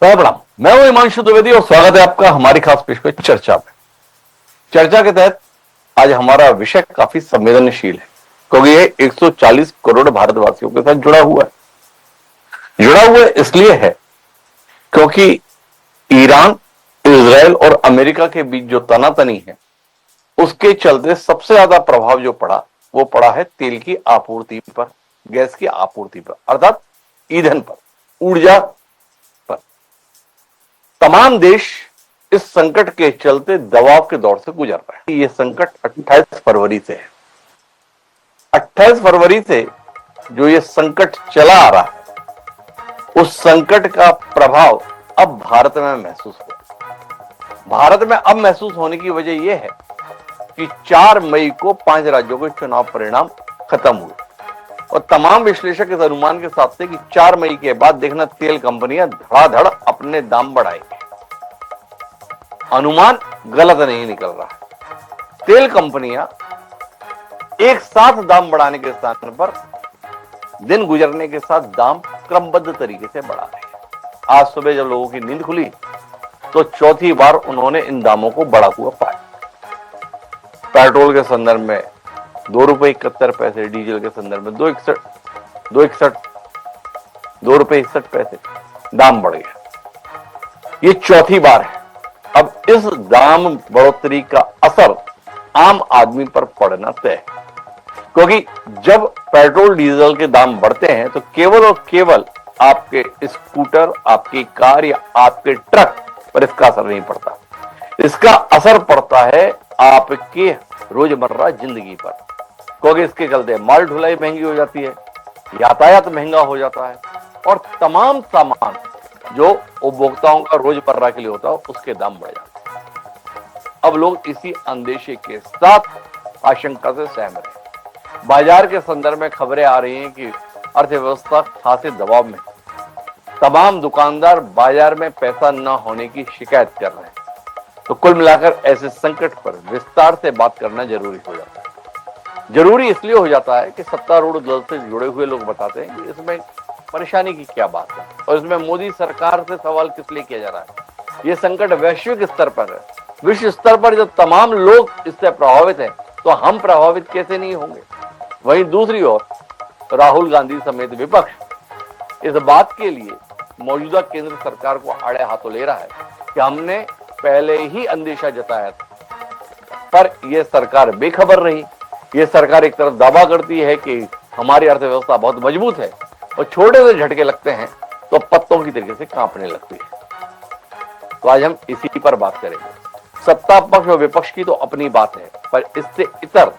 प्रणाम। मैं हूं हिमांशु द्विवेदी और स्वागत है आपका हमारी खास पेशकश चर्चा में। चर्चा के तहत आज हमारा विषय काफी संवेदनशील है क्योंकि ये 140 करोड़ भारतवासियों के साथ जुड़ा हुआ इसलिए है क्योंकि ईरान, इजराइल और अमेरिका के बीच जो तनातनी है उसके चलते सबसे ज्यादा प्रभाव जो पड़ा वो पड़ा है तेल की आपूर्ति पर, गैस की आपूर्ति पर, अर्थात ईंधन पर, ऊर्जा पर। तमाम देश इस संकट के चलते दबाव के दौर से गुजर रहे हैं। ये संकट 28 फरवरी से है। 28 फरवरी से जो ये संकट चला आ रहा है उस संकट का प्रभाव अब भारत में महसूस हो। भारत में अब महसूस होने की वजह यह है कि 4 मई को 5 राज्यों के चुनाव परिणाम खत्म हुए और तमाम विश्लेषक इस अनुमान के साथ थे कि 4 मई के बाद देखना तेल कंपनियां धड़ाधड़ अपने दाम बढ़ाएंगी। अनुमान गलत नहीं निकल रहा। तेल कंपनियां एक साथ दाम बढ़ाने के स्थान पर दिन गुजरने के साथ दाम क्रमबद्ध तरीके से बढ़ा रहे हैं। आज सुबह जब लोगों की नींद खुली तो चौथी बार उन्होंने इन दामों को बढ़ा हुआ पाया। पेट्रोल के संदर्भ में ₹2.71, डीजल के संदर्भ में ₹2.61 दाम बढ़ गया। ये चौथी बार है। अब इस दाम बढ़ोतरी का असर आम आदमी पर पड़ना तय है क्योंकि जब पेट्रोल डीजल के दाम बढ़ते हैं तो केवल और केवल आपके स्कूटर, आपकी कार या आपके ट्रक पर इसका असर नहीं पड़ता। इसका असर पड़ता है आपके रोजमर्रा जिंदगी पर क्योंकि इसके चलते माल ढुलाई महंगी हो जाती है, यातायात महंगा हो जाता है और तमाम सामान जो उपभोक्ताओं का रोजमर्रा के लिए होता है उसके दाम बढ़ जाते हैं। अब लोग इसी अंदेशे के साथ आशंका से सहमत हैं। बाजार के संदर्भ में खबरें आ रही हैं कि अर्थव्यवस्था खासे दबाव में, तमाम दुकानदार बाजार में पैसा न होने की शिकायत कर रहे हैं। तो कुल मिलाकर ऐसे संकट पर विस्तार से बात करना जरूरी हो जाता है। जरूरी इसलिए हो जाता है कि सत्तारूढ़ दल से जुड़े हुए लोग बताते हैं कि इसमें परेशानी की क्या बात है और इसमें मोदी सरकार से सवाल किस लिए किया जा रहा है। यह संकट वैश्विक स्तर पर है। विश्व स्तर पर जब तमाम लोग इससे प्रभावित हैं तो हम प्रभावित कैसे नहीं होंगे। वहीं दूसरी ओर राहुल गांधी समेत विपक्ष इस बात के लिए मौजूदा केंद्र सरकार को आड़े हाथों ले रहा है कि हमने पहले ही अंदेशा जताया था, पर यह सरकार बेखबर रही। यह सरकार एक तरफ दावा करती है कि हमारी अर्थव्यवस्था बहुत मजबूत है और छोटे से झटके लगते हैं तो पत्तों की तरीके से कांपने लगती है। तो आज हम इसी पर बात करेंगे। सत्ता पक्ष और विपक्ष की तो अपनी बात है, पर इससे इतर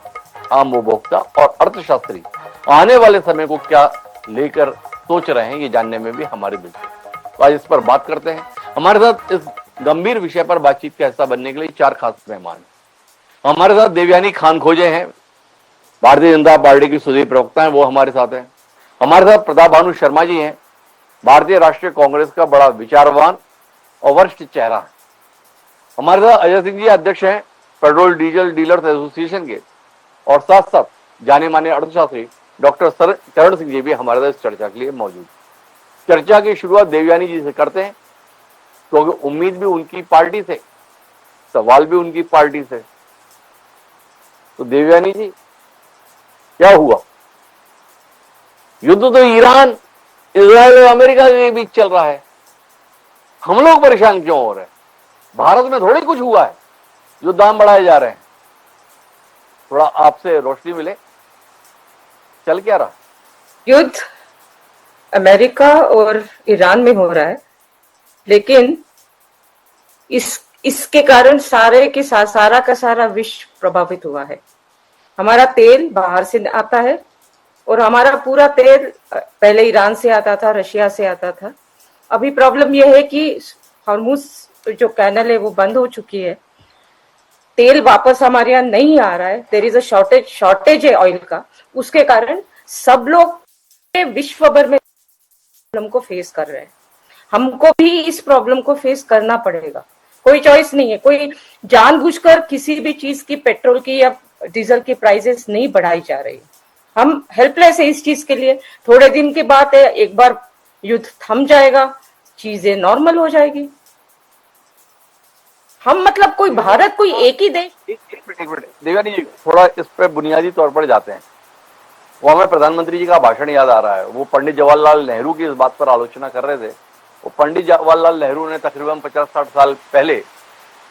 आम उपभोक्ता और अर्थशास्त्री आने वाले समय को क्या लेकर सोच रहे हैं ये जानने में भी हमारी दिलचस्पी। तो आज इस पर बात करते हैं। हमारे साथ इस गंभीर विषय पर बातचीत का हिस्सा बनने के लिए 4 खास मेहमान हैं। हमारे साथ देवयानी खान खोजे हैं, भारतीय जनता पार्टी की सुदीप प्रवक्ता हैं, वो हमारे साथ हैं। हमारे साथ प्रताप भानु शर्मा जी हैं, भारतीय राष्ट्रीय कांग्रेस का बड़ा विचारवान और वरिष्ठ चेहरा है। हमारे साथ अजय सिंह जी अध्यक्ष हैं पेट्रोल डीजल डीलर्स एसोसिएशन के और साथ साथ जाने माने अर्थशास्त्री डॉक्टर चरण सिंह जी भी हमारे साथ इस चर्चा के लिए मौजूद। चर्चा की शुरुआत देवयानी जी से करते हैं क्योंकि उम्मीद भी उनकी पार्टी से, सवाल भी उनकी पार्टी से। तो देवयानी जी, क्या हुआ? युद्ध तो ईरान, इजराइल और अमेरिका के बीच चल रहा है। हम लोग परेशान क्यों हो रहे हैं? भारत में थोड़ी कुछ हुआ है जो दाम बढ़ाए जा रहे हैं। थोड़ा आपसे रोशनी मिले, चल क्या रहा? युद्ध अमेरिका और ईरान में हो रहा है, लेकिन इसके कारण सारा का सारा विश्व प्रभावित हुआ है। हमारा तेल बाहर से आता है और हमारा पूरा तेल पहले ईरान से आता था, रशिया से आता था। अभी प्रॉब्लम यह है कि हॉर्मुज जो कैनल है वो बंद हो चुकी है, तेल वापस हमारे यहाँ नहीं आ रहा है। देयर इज अ शॉर्टेज है ऑयल का। उसके कारण सब लोग विश्व भर में प्रॉब्लम को फेस कर रहे हैं। हमको भी इस प्रॉब्लम को फेस करना पड़ेगा, कोई चॉइस नहीं है। कोई जानबूझकर किसी भी चीज की, पेट्रोल की या डीजल की प्राइसेस नहीं बढ़ाई जा रही। हम हेल्पलेस है इस चीज के लिए। थोड़े दिन के बाद एक बार युद्ध थम जाएगा, चीजें नॉर्मल हो जाएगी। हम मतलब कोई भारत कोई एक ही देश। एक मिनट देवानी जी, थोड़ा इस पे बुनियादी तौर पर जाते हैं। वो हमें प्रधानमंत्री जी का भाषण याद आ रहा है। वो पंडित जवाहरलाल नेहरू की इस बात पर आलोचना कर रहे थे। वो पंडित जवाहरलाल नेहरू ने तकरीबन 50-60 साल पहले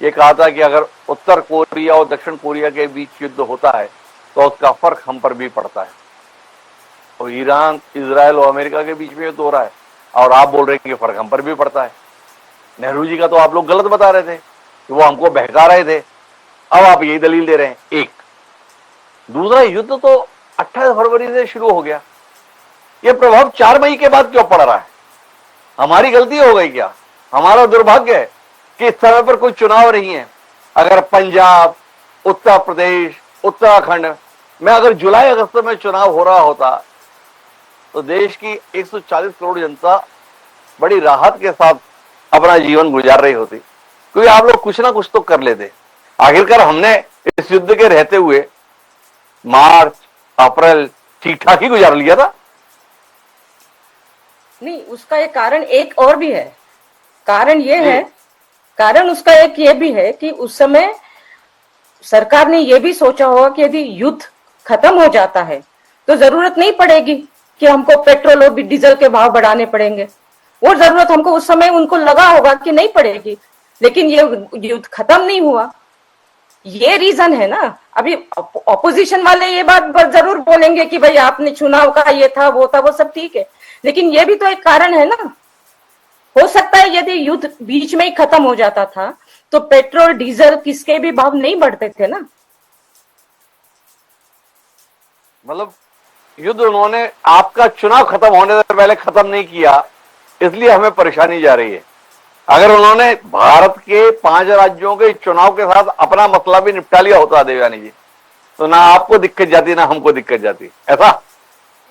ये कहा था कि अगर उत्तर कोरिया और दक्षिण कोरिया के बीच युद्ध होता है तो उसका फर्क हम पर भी पड़ता है। और ईरान, इजराइल और अमेरिका के बीच में युद्ध हो रहा है और आप बोल रहे हैं कि फर्क हम पर भी पड़ता है। नेहरू जी का तो आप लोग गलत बता रहे थे कि वो हमको बहका रहे थे, अब आप यही दलील दे रहे हैं। एक दूसरा, युद्ध तो 28 फरवरी से शुरू हो गया, ये प्रभाव 4 मई के बाद क्यों पड़ रहा है? हमारी गलती हो गई क्या? हमारा दुर्भाग्य है कि इस समय पर कोई चुनाव नहीं है। अगर पंजाब, उत्तर प्रदेश, उत्तराखंड में अगर जुलाई अगस्त में चुनाव हो रहा होता तो देश की 140 करोड़ जनता बड़ी राहत के साथ अपना जीवन गुजार रही होती, क्योंकि आप लोग कुछ ना कुछ तो कर लेते। आखिरकार हमने इस युद्ध के रहते हुए मार्च अप्रैल ठीक ठाक ही गुजार लिया था। नहीं, उसका एक कारण एक और भी है। कारण उसका एक ये भी है कि उस समय सरकार ने ये भी सोचा होगा कि यदि युद्ध खत्म हो जाता है तो जरूरत नहीं पड़ेगी कि हमको पेट्रोल और डीजल के भाव बढ़ाने पड़ेंगे। वो जरूरत हमको उस समय उनको लगा होगा कि नहीं पड़ेगी, लेकिन ये युद्ध खत्म नहीं हुआ। ये रीजन है ना। अभी ऑपोजिशन वाले ये बात जरूर बोलेंगे कि भाई आपने चुनाव का ये था, वो सब ठीक है, लेकिन ये भी तो एक कारण है ना। हो सकता है यदि युद्ध बीच में ही खत्म हो जाता था तो पेट्रोल डीजल किसके भी भाव नहीं बढ़ते थे ना। मतलब युद्ध उन्होंने आपका चुनाव खत्म होने से पहले खत्म नहीं किया, इसलिए हमें परेशानी जा रही है। अगर उन्होंने भारत के 5 राज्यों के चुनाव के साथ अपना मसला भी निपटा लिया होता देवयानी जी, तो ना आपको दिक्कत जाती ना हमको दिक्कत जाती। ऐसा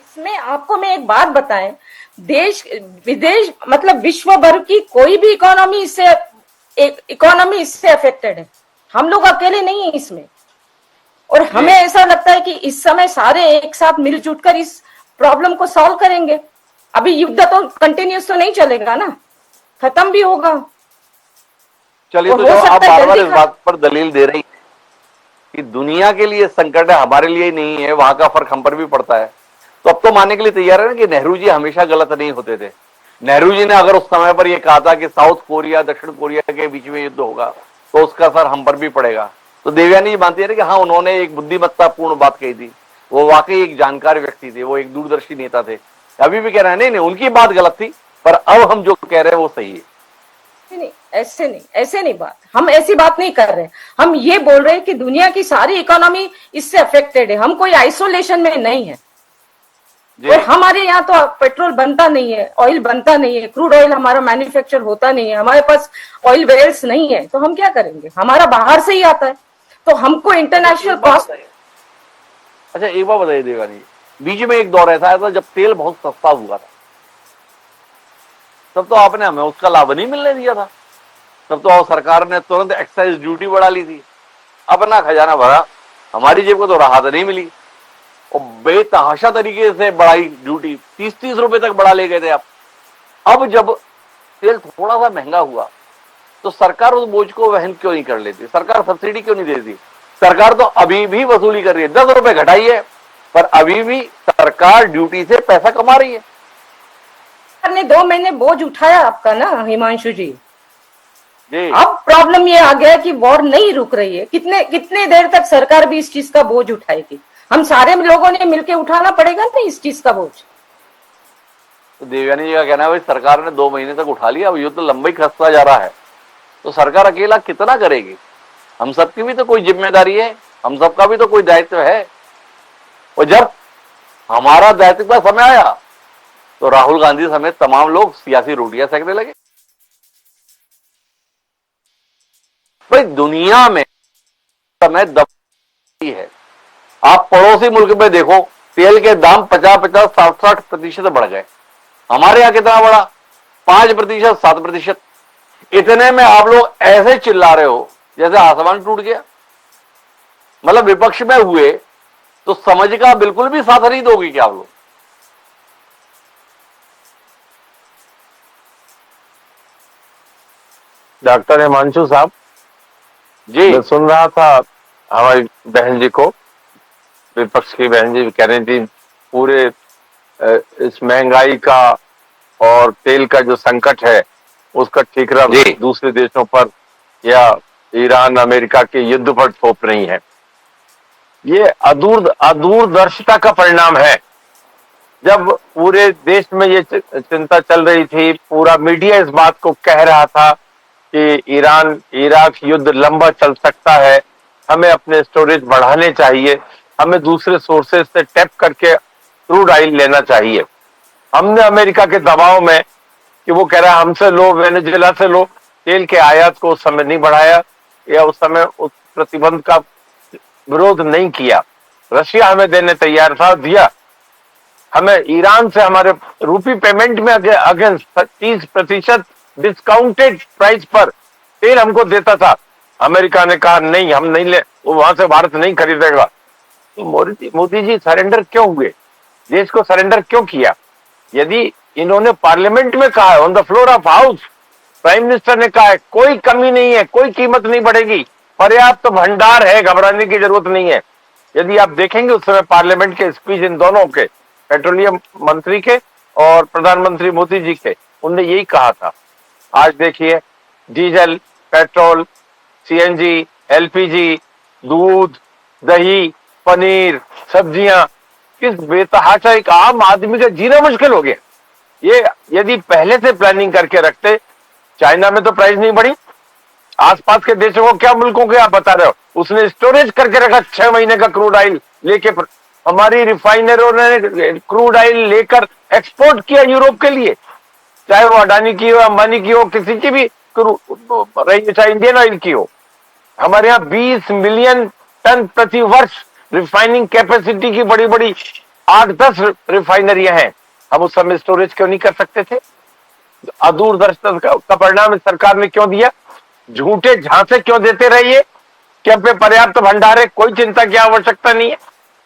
इसमें आपको मैं एक बात बताएं, देश विदेश मतलब विश्व भर की कोई भी इकोनॉमी इससे अफेक्टेड है। हम लोग अकेले नहीं है इसमें। और हमें ऐसा लगता है कि इस समय सारे एक साथ मिलजुट कर इस प्रॉब्लम को सॉल्व करेंगे। अभी युद्ध तो कंटिन्यूस तो नहीं चलेगा ना, खत्म भी होगा। चलिए, तो जो आप बार बार इस बात पर दलील दे रही कि दुनिया के लिए संकट है, हमारे लिए ही नहीं है, वहां का फर्क हम पर भी पड़ता है, तो अब तो मानने के लिए तैयार है ना कि नेहरू जी हमेशा गलत नहीं होते थे। नेहरू जी ने अगर उस समय पर यह कहा था कि साउथ कोरिया दक्षिण कोरिया के बीच में युद्ध होगा तो उसका असर हम पर भी पड़ेगा, तो देवयानी जी मानती है कि हाँ, उन्होंने एक बुद्धिमत्तापूर्ण बात कही थी। वो वाकई एक जानकार व्यक्ति थे, वो एक दूरदर्शी नेता थे। अभी भी कह रहे हैं नहीं उनकी बात गलत थी, पर अब हम जो कह रहे हैं वो सही है। नहीं, ऐसे नहीं बात, हम ऐसी बात नहीं कर रहे। हम ये बोल रहे हैं कि दुनिया की सारी इकोनॉमी इससे अफेक्टेड है, हम कोई आइसोलेशन में नहीं है। और हमारे यहाँ तो पेट्रोल बनता नहीं है, ऑयल बनता नहीं है, क्रूड ऑयल हमारा मैन्युफैक्चर होता नहीं है, हमारे पास ऑयल वेल्स नहीं है, तो हम क्या करेंगे? हमारा बाहर से ही आता है, तो हमको इंटरनेशनल कॉस्ट। अच्छा, एक बात बताइए देवानी, बीच में एक दौर ऐसा आया था जब तेल बहुत सस्ता हुआ था, तब तो आपने हमें उसका लाभ नहीं मिलने दिया था। तब तो सरकार ने तुरंत एक्साइज ड्यूटी बढ़ा ली थी, अपना खजाना भरा, हमारी जेब को तो राहत नहीं मिली। और बेतहाशा तरीके से बढ़ाई ड्यूटी, 30-30 रुपए तक बढ़ा ले गए थे आप। अब जब तेल थोड़ा सा महंगा हुआ तो सरकार उस बोझ को वहन क्यों नहीं कर लेती? सरकार सब्सिडी क्यों नहीं देती? सरकार तो अभी भी वसूली कर रही है, 10 रुपए घटाई है, पर अभी भी सरकार ड्यूटी से पैसा कमा रही है। सरकार ने 2 महीने बोझ उठाया आपका ना हिमांशु जी। अब प्रॉब्लम ये आ गया कि वॉर नहीं रुक रही है। कितने देर तक सरकार भी इस चीज का बोझ उठाएगी? हम सारे लोगों ने मिलकर उठाना पड़ेगा ना इस चीज का बोझ। तो देवयानी जी का कहना है भाई सरकार ने 2 महीने तक उठा लिया, अब युद्ध तो लंबा ही खसता जा रहा है, तो सरकार अकेला कितना करेगी? हम सबकी भी तो कोई जिम्मेदारी है, हम सबका भी तो कोई दायित्व है। और जब हमारा दायित्व का समय आया तो राहुल गांधी समेत तमाम लोग सियासी रोटियां सेकने लगे। भाई दुनिया में समय दबी है। आप पड़ोसी मुल्क में देखो, तेल के दाम 50-50, 60-60% बढ़ गए। हमारे यहां कितना बढ़ा? 5%, 7%। इतने में आप लोग ऐसे चिल्ला रहे हो जैसे आसमान टूट गया। मतलब विपक्ष में हुए तो समझ का बिल्कुल भी साथ नहीं दोगे क्या आप लोग? डॉक्टर हिमांशु साहब, जी मैं सुन रहा था हमारी बहन जी को, विपक्ष की बहन जी कह रही थी पूरे इस महंगाई का और तेल का जो संकट है उसका ठीकरा जी दूसरे देशों पर या ईरान अमेरिका के युद्ध पर थोप रही है। ये अदूरदर्शिता का परिणाम है। जब पूरे देश में ये चिंता चल रही थी, पूरा मीडिया इस बात को कह रहा था कि ईरान इराक युद्ध लंबा चल सकता है, हमें अपने स्टोरेज बढ़ाने चाहिए, हमें दूसरे सोर्सेज से टैप करके क्रूड ऑयल लेना चाहिए। हमने अमेरिका के दबाव में कि वो कह रहा है हमसे लो, वेनेजुएला से लो, तेल के आयात को उस समय नहीं बढ़ाया या उस समय उस प्रतिबंध का विरोध नहीं किया। रशिया हमें देने तैयार था, दिया। हमें ईरान से हमारे रूपी पेमेंट में अगेंस्ट 30% डिस्काउंटेड प्राइस पर तेल हमको देता था। अमेरिका ने कहा नहीं, हम नहीं ले, वो वहां से भारत नहीं खरीदेगा। तो मोदी जी सरेंडर क्यों हुए? देश को सरेंडर क्यों किया? यदि इन्होंने पार्लियामेंट में कहा है, on the floor of house, prime minister ने कहा है कोई कमी नहीं है, कोई कीमत नहीं बढ़ेगी, पर्याप्त तो भंडार है, घबराने की जरूरत नहीं है। यदि आप देखेंगे उस समय पार्लियामेंट के स्पीच इन दोनों के, पेट्रोलियम मंत्री के और प्रधानमंत्री मोदी जी के, उनने यही कहा था। आज देखिए डीजल, पेट्रोल, सीएनजी, एलपीजी, दूध, दही, पनीर, सब्जियां, किस बेतहाशा एक आम आदमी का जीना मुश्किल हो गया। ये यदि पहले से प्लानिंग करके रखते, चाइना में तो प्राइस नहीं बढ़ी, आसपास के देशों को, क्या मुल्कों के आप बता रहे हो, उसने स्टोरेज करके रखा 6 महीने का क्रूड ऑयल लेके। हमारी रिफाइनरों ने क्रूड ऑयल लेकर एक्सपोर्ट किया यूरोप के लिए, चाहे वो अडानी की हो, अंबानी की हो, किसी की भी रही, चाहे इंडियन ऑयल की हो। हमारे यहाँ 20 मिलियन टन प्रति वर्ष रिफाइनिंग कैपेसिटी की बड़ी बड़ी 8-10 रिफाइनरियां हैं। हम उस समय स्टोरेज क्यों नहीं कर सकते थे? अदूरदर्शिता का परिणाम इस सरकार ने क्यों दिया? झूठे झांसे क्यों देते रहिए कि अब पे पर्याप्त भंडार है, कोई चिंता की आवश्यकता नहीं है।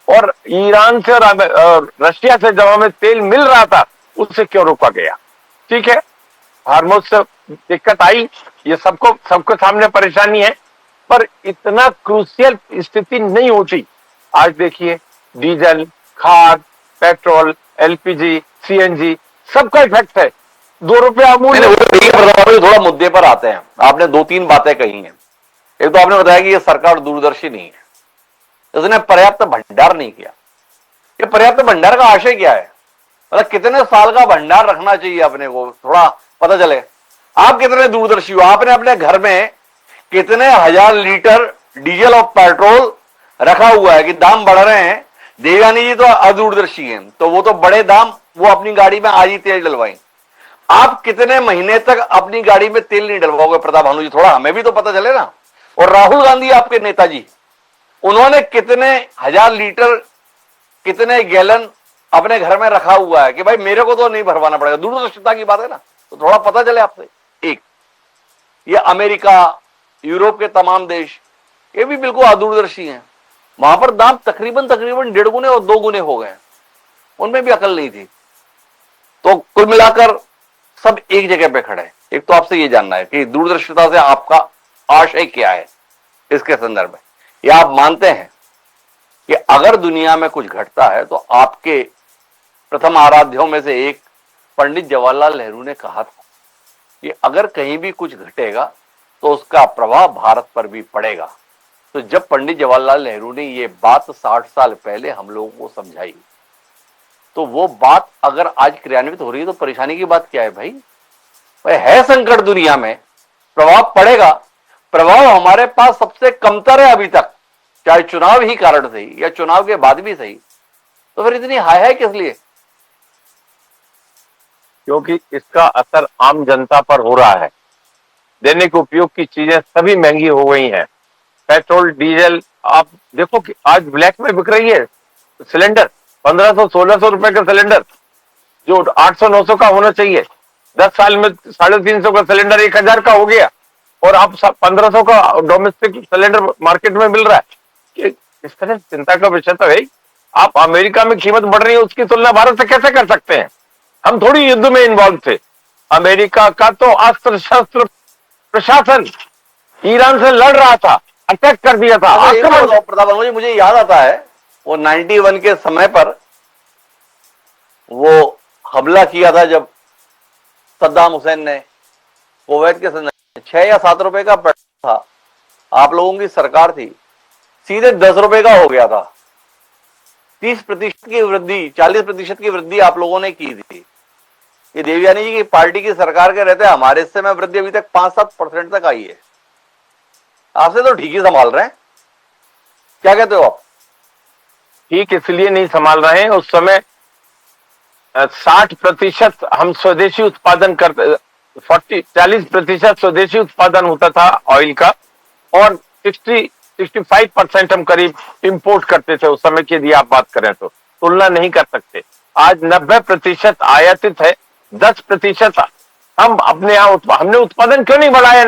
और ईरान से और रशिया से जब हमें तेल मिल रहा था, उससे क्यों रोका गया? ठीक है, हार्मोज से दिक्कत आई, ये सबको सामने परेशानी है, पर इतना क्रूशियल स्थिति नहीं होती। आज देखिए डीजल, खाद, पेट्रोल, एलपीजी, सीएनजी, सबका इफेक्ट है। 2 रुपये अमूल्य। थोड़ा मुद्दे पर आते हैं। आपने 2-3 बातें कही हैं। एक तो आपने बताया कि ये सरकार दूरदर्शी नहीं है, इसने पर्याप्त भंडार नहीं किया। ये पर्याप्त भंडार का आशय क्या है? मतलब कितने साल का भंडार रखना चाहिए अपने को, थोड़ा पता चले। आप कितने दूरदर्शी हो? आपने अपने घर में कितने हजार लीटर डीजल और पेट्रोल रखा हुआ है कि दाम बढ़ रहे हैं, देगा नहीं जी तो अदूरदर्शी है, तो वो तो बड़े दाम वो अपनी गाड़ी में आज ही तेल डलवाएं। आप कितने महीने तक अपनी गाड़ी में तेल नहीं डलवाओगे प्रताप भानु जी? थोड़ा हमें भी तो पता चले ना। और राहुल गांधी आपके नेताजी, उन्होंने कितने हजार लीटर, कितने गैलन अपने घर में रखा हुआ है कि भाई मेरे को तो नहीं भरवाना पड़ेगा। दूरदर्शिता की बात है ना, तो थोड़ा पता चले आपसे। एक ये अमेरिका, यूरोप के तमाम देश, ये भी बिल्कुल अदूरदर्शी हैं। वहां पर दाम तकरीबन 1.5 गुने और 2 गुने हो गए, उनमें भी अकल नहीं थी। तो कुल मिलाकर सब एक जगह पे खड़े हैं। एक तो आपसे ये जानना है कि दूरदर्शिता से आपका आशय क्या है इसके संदर्भ में, या आप मानते हैं कि अगर दुनिया में कुछ घटता है तो आपके प्रथम आराध्यों में से एक पंडित जवाहरलाल नेहरू ने कहा था कि अगर कहीं भी कुछ घटेगा तो उसका प्रभाव भारत पर भी पड़ेगा। तो जब पंडित जवाहरलाल नेहरू ने ये बात 60 साल पहले हम लोगों को समझाई, तो वो बात अगर आज क्रियान्वित हो रही है तो परेशानी की बात क्या है भाई? है संकट दुनिया में, प्रभाव पड़ेगा। प्रभाव हमारे पास सबसे कमतर है अभी तक, चाहे चुनाव ही कारण सही या चुनाव के बाद भी सही। तो फिर इतनी हाय है किस लिए? क्योंकि इसका असर आम जनता पर हो रहा है। दैनिक उपयोग की चीजें सभी महंगी हो गई हैं। पेट्रोल, डीजल, आप देखो कि आज ब्लैक में बिक रही है सिलेंडर 1500-1600 रुपए का सिलेंडर, जो 800-900 का होना चाहिए। 10 साल में 350 का सिलेंडर 1000 का हो गया, और आप 1500 का डोमेस्टिक सिलेंडर मार्केट में मिल रहा है। इस तरह चिंता का विषय तो है। आप अमेरिका में कीमत बढ़ रही है, उसकी तुलना भारत से कैसे कर सकते हैं? हम थोड़ी युद्ध में इन्वॉल्व थे। अमेरिका का तो अस्त्र शस्त्र प्रशासन ईरान से लड़ रहा था, अटैक कर दिया था, आक्रमण। प्रताप, मुझे याद आता है वो 91 के समय पर वो हमला किया था जब सद्दाम हुसैन ने कुवैत के संदर्भ में 6 या 7 रुपए का पेट्रोल था, आप लोगों की सरकार थी, सीधे 10 रुपए का हो गया था। 30% की वृद्धि, 40% की वृद्धि आप लोगों ने की थी। ये देवयानी जी की पार्टी की सरकार के रहते हमारे हिस्से में वृद्धि अभी तक 5-7% तक आई है। आपसे तो ठीक ही संभाल रहे हैं, क्या कहते हो आप? ठीक इसलिए नहीं संभाल रहे हैं, उस समय 60% हम स्वदेशी उत्पादन करते, 40% स्वदेशी उत्पादन होता था ऑयल का, और 65% हम करीब इंपोर्ट करते थे उस समय की। यदि आप बात करें तो तुलना नहीं कर सकते। आज 90% आयातित है, 10% हम अपने यहाँ हमने उत्पादन क्यों नहीं बढ़ाया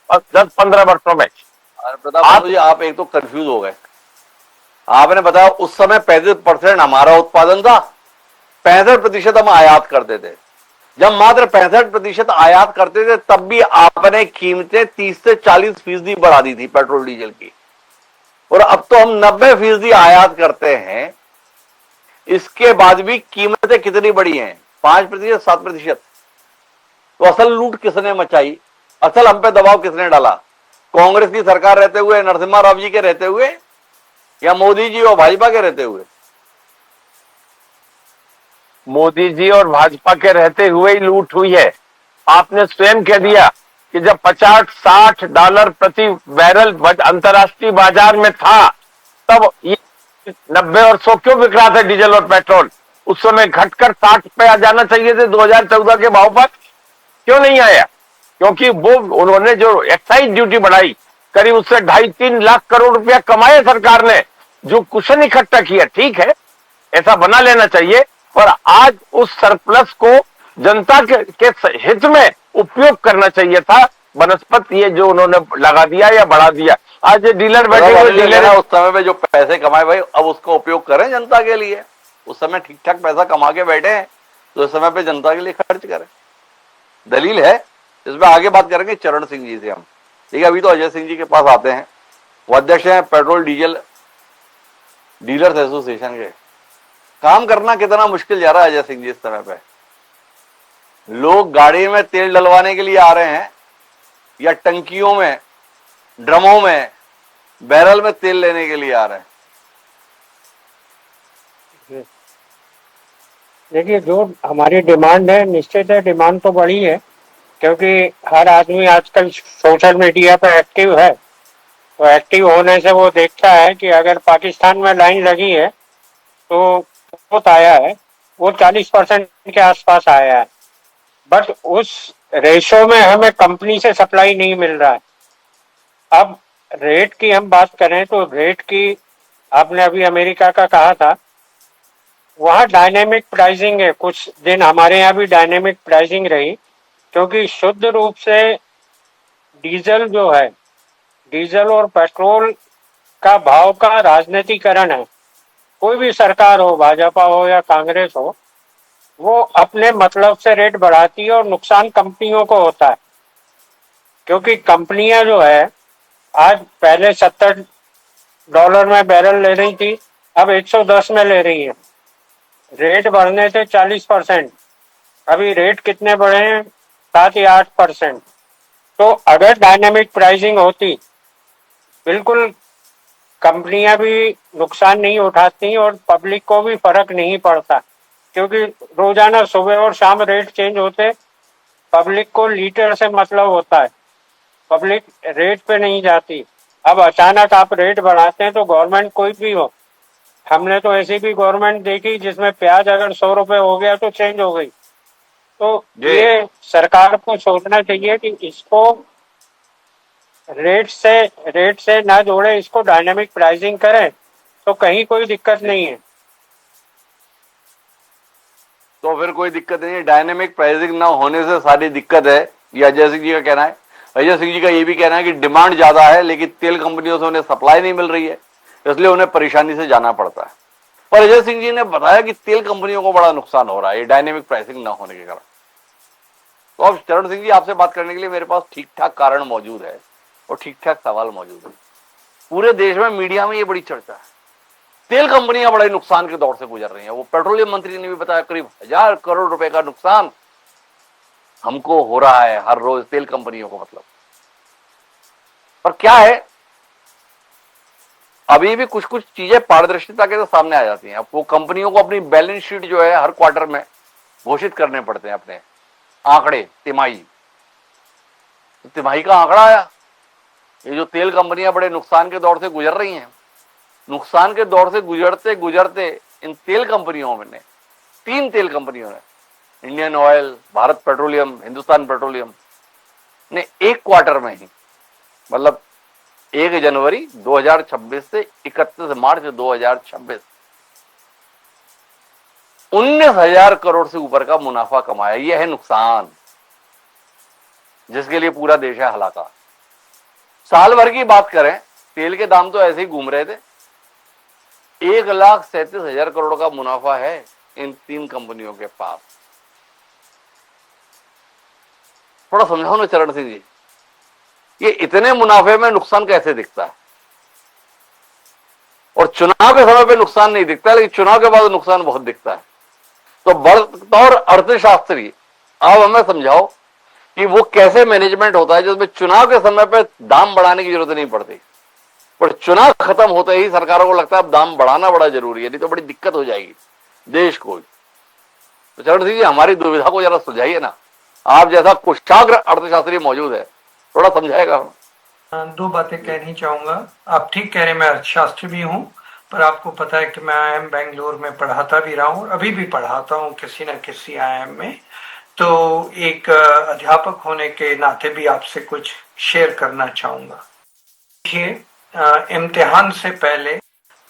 10-15 वर्षों में? प्रताप जी, आप एक तो कंफ्यूज हो गए। आपने बताया उस समय 35% हमारा उत्पादन था, 65% हम आयात करते थे। जब मात्र 65% आयात करते थे तब भी आपने कीमतें 30 से 40% बढ़ा दी थी पेट्रोल डीजल की, और अब तो हम 90% आयात करते हैं। इसके बाद भी कीमतें कितनी बढ़ी हैं? 5%, 7%। तो असल लूट किसने मचाई? असल हम पे दबाव किसने डाला? कांग्रेस की सरकार रहते हुए, नरसिम्हा राव जी के रहते हुए, या मोदी जी और भाजपा के रहते हुए? मोदी जी और भाजपा के रहते हुए ही लूट हुई है। आपने स्वयं कह दिया कि जब $50-60 प्रति बैरल अंतर्राष्ट्रीय बाजार में था, तब ये 90 और 100 क्यों बिक रहा था डीजल और पेट्रोल? उस समय घटकर 60 पे आ जाना चाहिए थे 2014 के भाव पर, क्यों नहीं आया? क्योंकि वो उन्होंने जो एक्साइज ड्यूटी बढ़ाई, करीब उससे 2.5-3 लाख करोड़ रुपया कमाए सरकार ने, जो कुशन इकट्ठा किया। ठीक है, ऐसा बना लेना चाहिए, पर आज उस सरप्लस को जनता के हित में उपयोग करना चाहिए था। बनस्पत ये जो उन्होंने लगा दिया या बढ़ा दिया, आज ये डीलर बैठे हुए डीलर उस समय पे जो पैसे कमाए भाई, अब उसका उपयोग करें जनता के लिए। उस समय ठीक ठाक पैसा कमा के बैठे हैं, तो इस समय पे जनता के लिए खर्च करें। दलील है, इसमें आगे बात करेंगे चरण सिंह जी से हम। ठीक है, अभी तो अजय सिंह जी के पास आते हैं। वो अध्यक्ष हैं पेट्रोल डीजल डीलर्स एसोसिएशन के। काम करना कितना मुश्किल जा रहा है अजय सिंह जी इस समय पे? लोग गाड़ी में तेल डलवाने के लिए आ रहे हैं, या टंकियों में, ड्रमों में, बैरल में तेल लेने के लिए आ रहे हैं। देखिए, जो हमारी डिमांड है, निश्चित है डिमांड तो बड़ी है, क्योंकि हर आदमी आजकल सोशल मीडिया पर एक्टिव है। तो एक्टिव होने से वो देखता है कि अगर पाकिस्तान में लाइन लगी है तो बहुत आया है, वो 40% के आसपास आया है, बट उस रेशो में हमें कंपनी से सप्लाई नहीं मिल रहा है। अब रेट की हम बात करें तो रेट की, आपने अभी अमेरिका का कहा था, वहाँ डायनेमिक प्राइसिंग है। कुछ दिन हमारे यहाँ भी डायनेमिक प्राइसिंग रही, क्योंकि शुद्ध रूप से डीजल जो है, डीजल और पेट्रोल का भाव का राजनीतिकरण है। कोई भी सरकार हो, भाजपा हो या कांग्रेस हो, वो अपने मतलब से रेट बढ़ाती है और नुकसान कंपनियों को होता है। क्योंकि कंपनियां जो है, आज पहले $70 में बैरल ले रही थी, अब 110 में ले रही है। रेट बढ़ने से 40%, अभी रेट कितने बढ़े हैं? 7 या 8%। तो अगर डायनेमिक प्राइसिंग होती, बिल्कुल कंपनियां भी नुकसान नहीं उठाती और पब्लिक को भी फर्क नहीं पड़ता, क्योंकि रोजाना सुबह और शाम रेट चेंज होते। पब्लिक को लीटर से मतलब होता है, पब्लिक रेट पे नहीं जाती। अब अचानक आप रेट बढ़ाते हैं तो गवर्नमेंट कोई भी हो, हमने तो ऐसी भी गवर्नमेंट देखी जिसमें प्याज अगर 100 रुपए हो गया तो चेंज हो गई। तो ये सरकार को सोचना चाहिए कि इसको रेट से ना जोड़े, इसको डायनेमिक प्राइसिंग करें तो कहीं कोई दिक्कत नहीं है। तो फिर कोई दिक्कत नहीं है, डायनेमिक प्राइसिंग ना होने से सारी दिक्कत है, ये अजय सिंह जी का कहना है। अजय सिंह जी का ये भी कहना है कि डिमांड ज्यादा है, लेकिन तेल कंपनियों से उन्हें सप्लाई नहीं मिल रही है, इसलिए उन्हें परेशानी से जाना पड़ता है। पर अजय सिंह जी ने बताया कि तेल कंपनियों को बड़ा नुकसान हो रहा है ये डायनेमिक प्राइसिंग ना होने के कारण। तो अब चरण सिंह जी आपसे बात करने के लिए मेरे पास ठीक ठाक कारण मौजूद है और ठीक ठाक सवाल मौजूद है। पूरे देश में मीडिया में ये बड़ी चर्चा है, तेल कंपनियां बड़े नुकसान के दौर से गुजर रही हैं। वो पेट्रोलियम मंत्री ने भी बताया करीब 1000 करोड़ रुपए का नुकसान हमको हो रहा है हर रोज तेल कंपनियों को, मतलब। पर क्या है, अभी भी कुछ कुछ चीजें पारदर्शिता के तो सामने आ जाती हैं। अब वो कंपनियों को अपनी बैलेंस शीट जो है हर क्वार्टर में घोषित करने पड़ते हैं, अपने आंकड़े, तिमाही। तो तिमाही का आंकड़ा आया, ये जो तेल कंपनियां बड़े नुकसान के दौर से गुजर रही हैं, नुकसान के दौर से गुजरते गुजरते इन तेल कंपनियों में 3 तेल कंपनियों ने, Indian oil, Bharat petroleum, Hindustan petroleum ने एक क्वार्टर में ही, मतलब 1 जनवरी 2026 से 31 मार्च 2026 19,000 करोड़ से ऊपर का मुनाफा कमाया। यह है नुकसान जिसके लिए पूरा देश है हलाका। साल भर की बात करें, तेल के दाम तो ऐसे ही घूम रहे थे। 1,37,000 करोड़ का मुनाफा है इन 3 कंपनियों के पास। थोड़ा समझाओ ना चरण सिंह जी, ये इतने मुनाफे में नुकसान कैसे दिखता है? और चुनाव के समय पे नुकसान नहीं दिखता, लेकिन चुनाव के बाद नुकसान बहुत दिखता है। तो बतौर अर्थशास्त्री आप हमें समझाओ कि वो कैसे मैनेजमेंट होता है जिसमें चुनाव के समय पे दाम बढ़ाने की जरूरत नहीं पड़ती, पर चुनाव खत्म होते ही सरकारों को लगता है अब दाम बढ़ाना बड़ा जरूरी है, नहीं तो बड़ी दिक्कत हो जाएगी देश को। तो चरण सिंह जी, हमारी दुविधा को जरा सुलझाइए ना, आप जैसा कुशाग्र अर्थशास्त्री मौजूद है, थोड़ा समझाएगा। 2 बातें कहनी चाहूंगा। आप ठीक कह रहे हैं, मैं अर्थशास्त्री भी हूं, पर आपको पता है कि मैं IIM बेंगलोर में पढ़ाता भी रहा हूं और अभी भी पढ़ाता हूं किसी न किसी IIM में। तो एक अध्यापक होने के नाते भी आपसे कुछ शेयर करना चाहूंगा। देखिए, इम्तिहान से पहले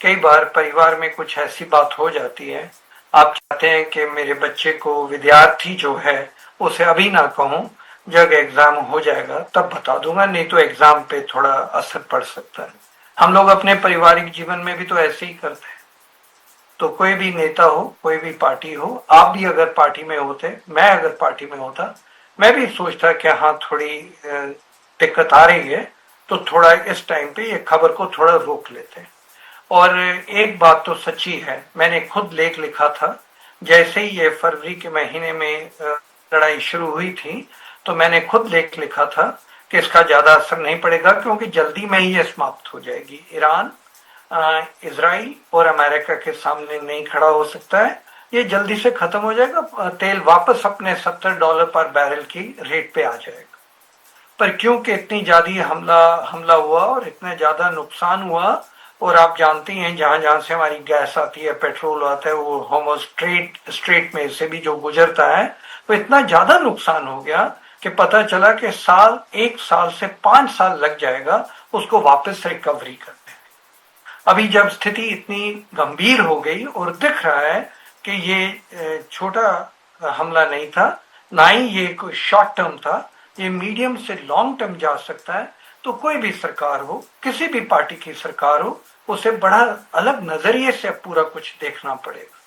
कई बार परिवार में कुछ ऐसी बात हो जाती है, आप चाहते हैं कि मेरे बच्चे को, विद्यार्थी जो है, उसे अभी ना कहूं, जब एग्जाम हो जाएगा तब बता दूंगा, नहीं तो एग्जाम पे थोड़ा असर पड़ सकता है। हम लोग अपने पारिवारिक जीवन में भी तो ऐसे ही करते हैं। तो कोई भी नेता हो, कोई भी पार्टी हो, आप भी अगर पार्टी में होते, मैं अगर पार्टी में होता, मैं भी सोचता कि हाँ थोड़ी दिक्कत आ रही है, तो थोड़ा इस टाइम पे ये खबर को थोड़ा रोक लेते हैं। और एक बात तो सच्ची है, मैंने खुद लेख लिखा था, जैसे ही ये फरवरी के महीने में लड़ाई शुरू हुई थी, तो मैंने खुद लेख लिखा था कि इसका ज्यादा असर नहीं पड़ेगा, क्योंकि जल्दी में ही ये समाप्त हो जाएगी। ईरान, इजराइल और अमेरिका के सामने नहीं खड़ा हो सकता है, ये जल्दी से खत्म हो जाएगा, तेल वापस अपने $70 पर बैरल की रेट पे आ जाएगा। पर क्योंकि इतनी ज्यादा हमला हुआ और इतना ज्यादा नुकसान हुआ, और आप जानती हैं जहां जहां से हमारी गैस आती है, पेट्रोल आता है, वो होमोस स्ट्रेट में से भी जो गुजरता है, वो इतना ज्यादा नुकसान हो गया कि पता चला कि 1 साल से 5 साल लग जाएगा उसको वापस रिकवरी करने में। अभी जब स्थिति इतनी गंभीर हो गई और दिख रहा है कि ये छोटा हमला नहीं था, ना ही ये कोई शॉर्ट टर्म था, ये मीडियम से लॉन्ग टर्म जा सकता है, तो कोई भी सरकार हो, किसी भी पार्टी की सरकार हो, उसे बड़ा अलग नजरिए से पूरा कुछ देखना पड़ेगा।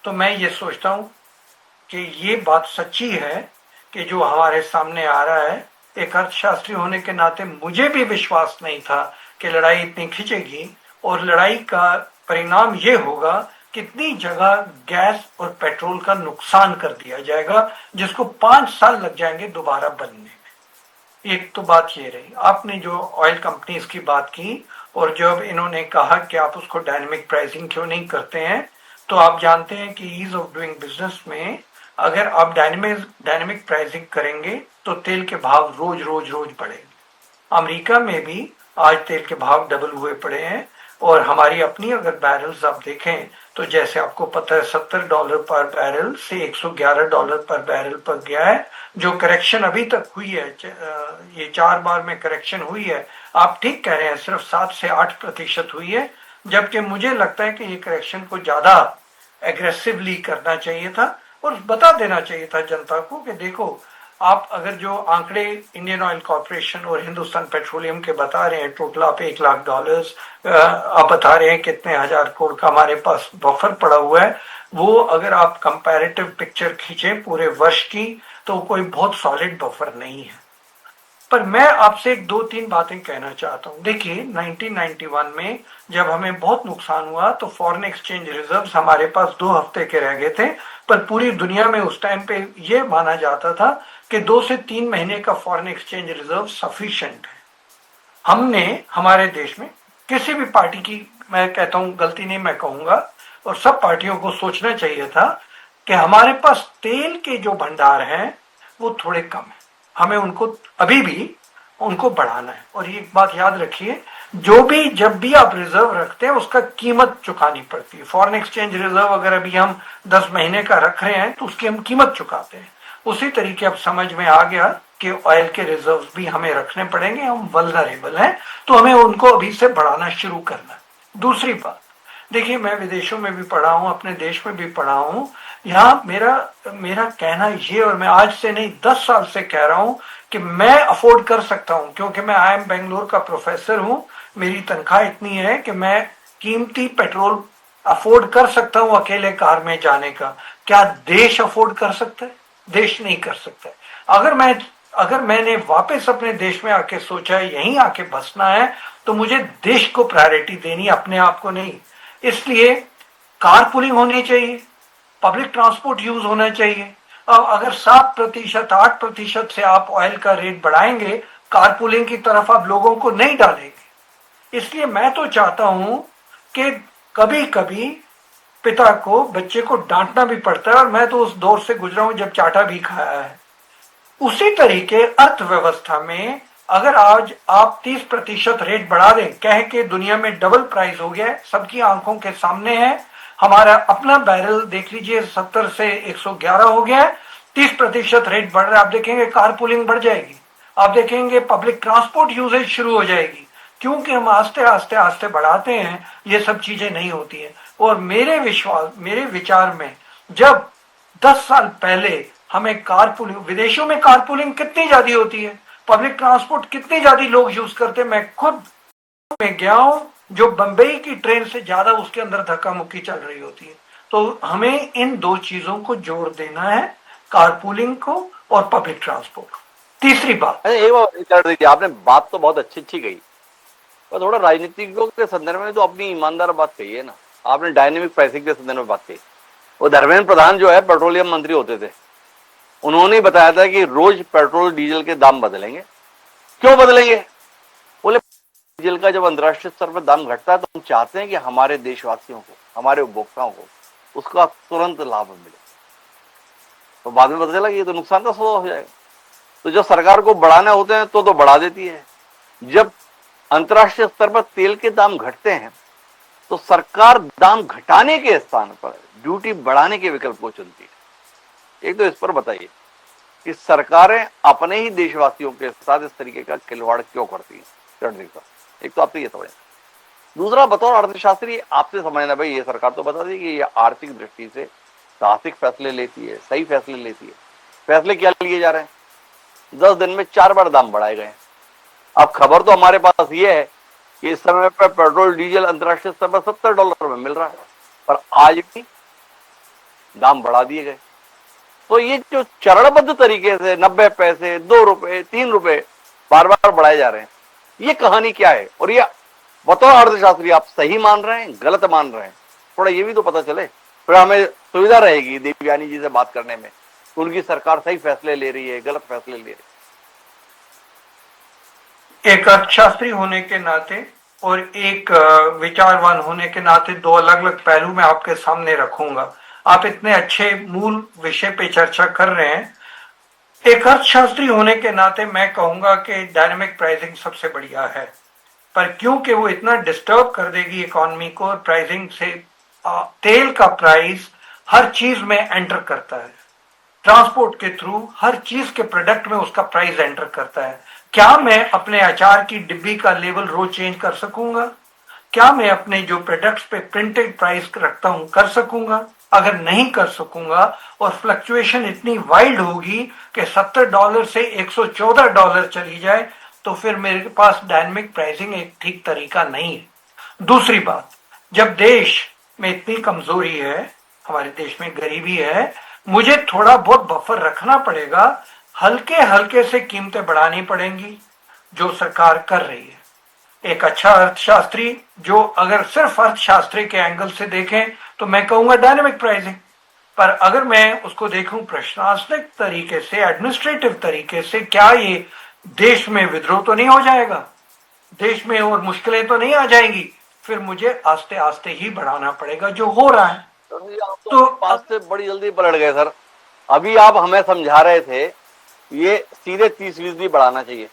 तो मैं ये सोचता हूं कि ये बात सच्ची है कि जो हमारे सामने आ रहा है, एक अर्थशास्त्री होने के नाते मुझे भी विश्वास नहीं था कि लड़ाई इतनी खिंचेगी, और लड़ाई का परिणाम ये होगा कितनी जगह गैस और पेट्रोल का नुकसान कर दिया जाएगा, जिसको 5 साल लग जाएंगे दोबारा बनने में। एक तो बात ये रही। आपने जो ऑयल कंपनीज की बात की, और जब इन्होंने कहा कि आप उसको डायनेमिक प्राइसिंग क्यों नहीं करते हैं, तो आप जानते हैं कि ईज ऑफ डूइंग बिजनेस में अगर आप डायनेमिक प्राइसिंग करेंगे तो तेल के भाव रोज बढ़ेंगे। अमेरिका में भी आज तेल के भाव डबल हुए पड़े हैं, और हमारी अपनी अगर बैरल्स आप देखें तो जैसे आपको पता है $70 पर बैरल से $111 पर बैरल पर गया है। जो करेक्शन अभी तक हुई है, ये 4 बार में करेक्शन हुई है, आप ठीक कह रहे हैं, सिर्फ 7 से 8% हुई है, जबकि मुझे लगता है कि ये करेक्शन को ज्यादा एग्रेसिवली करना चाहिए था और बता देना चाहिए था जनता को कि देखो, आप अगर जो आंकड़े इंडियन ऑयल कॉर्पोरेशन और हिंदुस्तान पेट्रोलियम के बता रहे हैं, टोटल आप $1 लाख आप बता रहे हैं कितने 1000 करोड़ का हमारे पास बफर पड़ा हुआ है, वो अगर आप कंपैरेटिव पिक्चर खींचे पूरे वर्ष की, तो कोई बहुत सॉलिड बफर नहीं है। पर मैं आपसे एक दो तीन बातें कहना चाहता हूं। देखिए 1991 में जब हमें बहुत नुकसान हुआ तो फॉरेन एक्सचेंज रिजर्व्स हमारे पास 2 हफ्ते के रह गए थे, पर पूरी दुनिया में उस टाइम पे ये माना जाता था कि 2 से 3 महीने का फॉरेन एक्सचेंज रिजर्व सफिशिएंट है। हमने हमारे देश में किसी भी पार्टी की, मैं कहता हूं गलती नहीं मैं कहूंगा, और सब पार्टियों को सोचना चाहिए था कि हमारे पास तेल के जो भंडार हैं वो थोड़े कम है, हमें उनको अभी भी उनको बढ़ाना है। और ये बात याद रखिए, जो भी जब भी आप रिजर्व रखते हैं उसका कीमत चुकानी पड़ती है। फॉरेन एक्सचेंज रिजर्व अगर अभी हम 10 महीने का रख रहे हैं तो उसकी हम कीमत चुकाते हैं। उसी तरीके अब समझ में आ गया कि ऑयल के रिजर्व भी हमें रखने पड़ेंगे, हम वल्नरेबल हैं, तो हमें उनको अभी से बढ़ाना शुरू करना है। दूसरी बात, देखिए मैं विदेशों में भी पढ़ा हूं, अपने देश में भी पढ़ा हूं। यहाँ मेरा कहना ये, और मैं आज से नहीं 10 साल से कह रहा हूं कि मैं अफोर्ड कर सकता हूं, क्योंकि मैं IIM बेंगलोर का प्रोफेसर हूं, मेरी तनख्वाह इतनी है कि मैं कीमती पेट्रोल अफोर्ड कर सकता हूं अकेले कार में जाने का। क्या देश अफोर्ड कर सकता है? देश नहीं कर सकता है। अगर मैंने वापस अपने देश में आके सोचा है यहीं आके बसना है, तो मुझे देश को प्रायोरिटी देनी, अपने आप को नहीं। इसलिए कार पुलिंग होनी चाहिए, पब्लिक ट्रांसपोर्ट यूज होना चाहिए। अब अगर 7%, 8% से आप ऑयल का रेट बढ़ाएंगे, कार पुलिंग की तरफ आप लोगों को नहीं डालेंगे। इसलिए मैं तो चाहता हूं कि कभी कभी पिता को बच्चे को डांटना भी पड़ता है, और मैं तो उस दौर से गुजरा हूं जब चाटा भी खाया है। उसी तरीके अर्थव्यवस्था में अगर आज आप 30% रेट बढ़ा दें, कह के दुनिया में डबल प्राइस हो गया है, सबकी आंखों के सामने है। हमारा अपना बैरल देख लीजिए 70 से 111 हो गया है, 30% रेट बढ़ रहा है। आप देखेंगे कार पुलिंग बढ़ जाएगी, आप देखेंगे पब्लिक ट्रांसपोर्ट यूजेज शुरू हो जाएगी, क्योंकि हम आस्ते आस्ते आस्ते बढ़ाते हैं, ये सब चीजें नहीं होती हैं। और मेरे विचार में जब 10 साल पहले हमें कारपूलिंग, विदेशों में कारपूलिंग कितनी ज्यादा होती है, पब्लिक ट्रांसपोर्ट कितनी ज्यादा लोग यूज करते हैं। मैं खुद में गया हूं, जो बंबई की ट्रेन से ज्यादा उसके अंदर धक्का मुक्की चल रही होती है। तो हमें इन दो चीजों को जोड़ देना है, कारपूलिंग को और पब्लिक ट्रांसपोर्ट को। तीसरी बात, एक बार कर दीजिए, आपने बात तो बहुत अच्छी कही, पर थोड़ा राजनीतिकों के संदर्भ में तो अपनी ईमानदार बात कही है ना। आपने डायनेमिक प्राइसिंग के संदर्भ में बात कही। वो धर्मेंद्र प्रधान जो है पेट्रोलियम मंत्री होते थे, उन्होंने बताया था कि रोज पेट्रोल डीजल के दाम बदलेंगे। क्यों बदलेंगे? बोले डीजल का जब अंतर्राष्ट्रीय स्तर पर दाम घटता है तो हम चाहते हैं कि हमारे देशवासियों को, हमारे उपभोक्ताओं को उसका तुरंत लाभ मिले। तो बाद में पता चला कि ये तो नुकसान का सौदा हो जाएगा। तो जब सरकार को बढ़ाने होते हैं तो बढ़ा देती है। जब अंतर्राष्ट्रीय स्तर पर तेल के दाम घटते हैं तो सरकार दाम घटाने के स्थान पर ड्यूटी बढ़ाने के विकल्प को चुनती है। एक तो इस पर बताइए कि सरकारें अपने ही देशवासियों के साथ इस तरीके का खिलवाड़ क्यों करती हैं? एक तो आपसे ये समझना। दूसरा, बतौर अर्थशास्त्री आपसे समझना, भाई ये सरकार तो बता दी कि ये आर्थिक दृष्टि से साहसिक फैसले लेती है, सही फैसले लेती है। फैसले क्या लिए जा रहे हैं? 10 दिन में 4 बार दाम बढ़ाए गए। अब खबर तो हमारे पास ये है कि इस समय पर पेट्रोल डीजल अंतर्राष्ट्रीय स्तर पर $70 में मिल रहा है, पर आज भी दाम बढ़ा दिए गए। तो ये जो चरणबद्ध तरीके से 90 पैसे, 2 रुपए, 3 रुपए बार बार बढ़ाए जा रहे हैं, ये कहानी क्या है? और ये बतौर अर्थशास्त्री आप सही मान रहे हैं, गलत मान रहे हैं? थोड़ा ये भी तो पता चले, फिर हमें सुविधा रहेगी देवयानी जी से बात करने में, उनकी सरकार सही फैसले ले रही है, गलत फैसले ले रही है। एक अर्थशास्त्री होने के नाते और एक विचारवान होने के नाते दो अलग अलग पहलू मैं आपके सामने रखूंगा। आप इतने अच्छे मूल विषय पे चर्चा कर रहे हैं। एक अर्थशास्त्री होने के नाते मैं कहूंगा कि डायनामिक प्राइसिंग सबसे बढ़िया है, पर क्योंकि वो इतना डिस्टर्ब कर देगी इकोनॉमी को, और प्राइसिंग से तेल का प्राइस हर चीज में एंटर करता है, ट्रांसपोर्ट के थ्रू हर चीज के प्रोडक्ट में उसका प्राइस एंटर करता है। क्या मैं अपने अचार की डिब्बी का लेबल रोज चेंज कर सकूंगा? क्या मैं अपने जो प्रोडक्ट्स पे प्रिंटेड प्राइस रखता हूं कर सकूंगा? अगर नहीं कर सकूंगा और फ्लक्चुएशन इतनी वाइल्ड होगी कि $70 से $114 चली जाए, तो फिर मेरे पास डायनामिक प्राइसिंग एक ठीक तरीका नहीं है। दूसरी बात, जब देश में इतनी कमजोरी है, हमारे देश में गरीबी है, मुझे थोड़ा बहुत बफर रखना पड़ेगा, हल्के हल्के से कीमतें बढ़ानी पड़ेंगी, जो सरकार कर रही है। एक अच्छा अर्थशास्त्री जो अगर सिर्फ अर्थशास्त्री के एंगल से देखें तो मैं कहूंगा डायनेमिक प्राइसिंग, पर अगर मैं उसको देखूं प्रशासनिक तरीके से, एडमिनिस्ट्रेटिव तरीके से, क्या ये देश में विद्रोह तो नहीं हो जाएगा, देश में और मुश्किलें तो नहीं आ जाएंगी, फिर मुझे आस्ते आस्ते ही बढ़ाना पड़ेगा, जो हो रहा है। तो पास से बड़ी जल्दी पलट गए सर। अभी आप हमें समझा रहे थे ये सीधे 30% बढ़ाना चाहिए,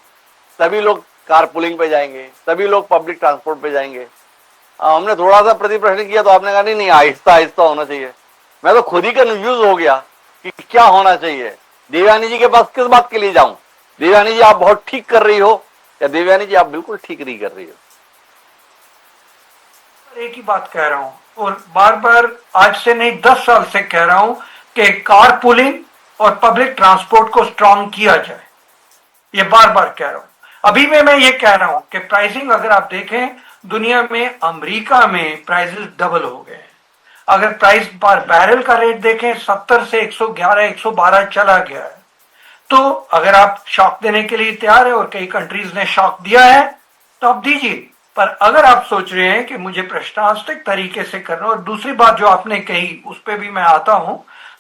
तभी लोग कारपूलिंग पे जाएंगे, तभी लोग पब्लिक ट्रांसपोर्ट पे जाएंगे। हमने थोड़ा सा प्रति प्रश्न किया तो आपने कहा नहीं नहीं आहिस्ता आहिस्ता होना चाहिए। मैं तो खुद ही कंफ्यूज हो गया कि क्या होना चाहिए। देवयानी जी के पास किस बात के लिए जाऊं? देवयानी जी आप बहुत ठीक कर रही हो, या देवयानी जी आप बिल्कुल ठीक नहीं कर रही हो? एक ही बात कह रहा हूं और बार बार आज से नहीं 10 साल से कह रहा हूं कि कार पुलिंग और पब्लिक ट्रांसपोर्ट को स्ट्रांग किया जाए, ये बार बार कह रहा हूं। अभी में मैं ये कह रहा हूं कि प्राइसिंग अगर आप देखें दुनिया में, अमेरिका में प्राइसेस डबल हो गए हैं। अगर प्राइस पर बैरल का रेट देखें 70 से 111 112 चला गया है। तो अगर आप शॉक देने के लिए तैयार है और कई कंट्रीज ने शॉक दिया है तो आप दीजिए, पर अगर आप सोच रहे हैं कि मुझे प्रशासनिक तरीके से करना, और दूसरी बात जो आपने कही उस पर भी मैं आता हूं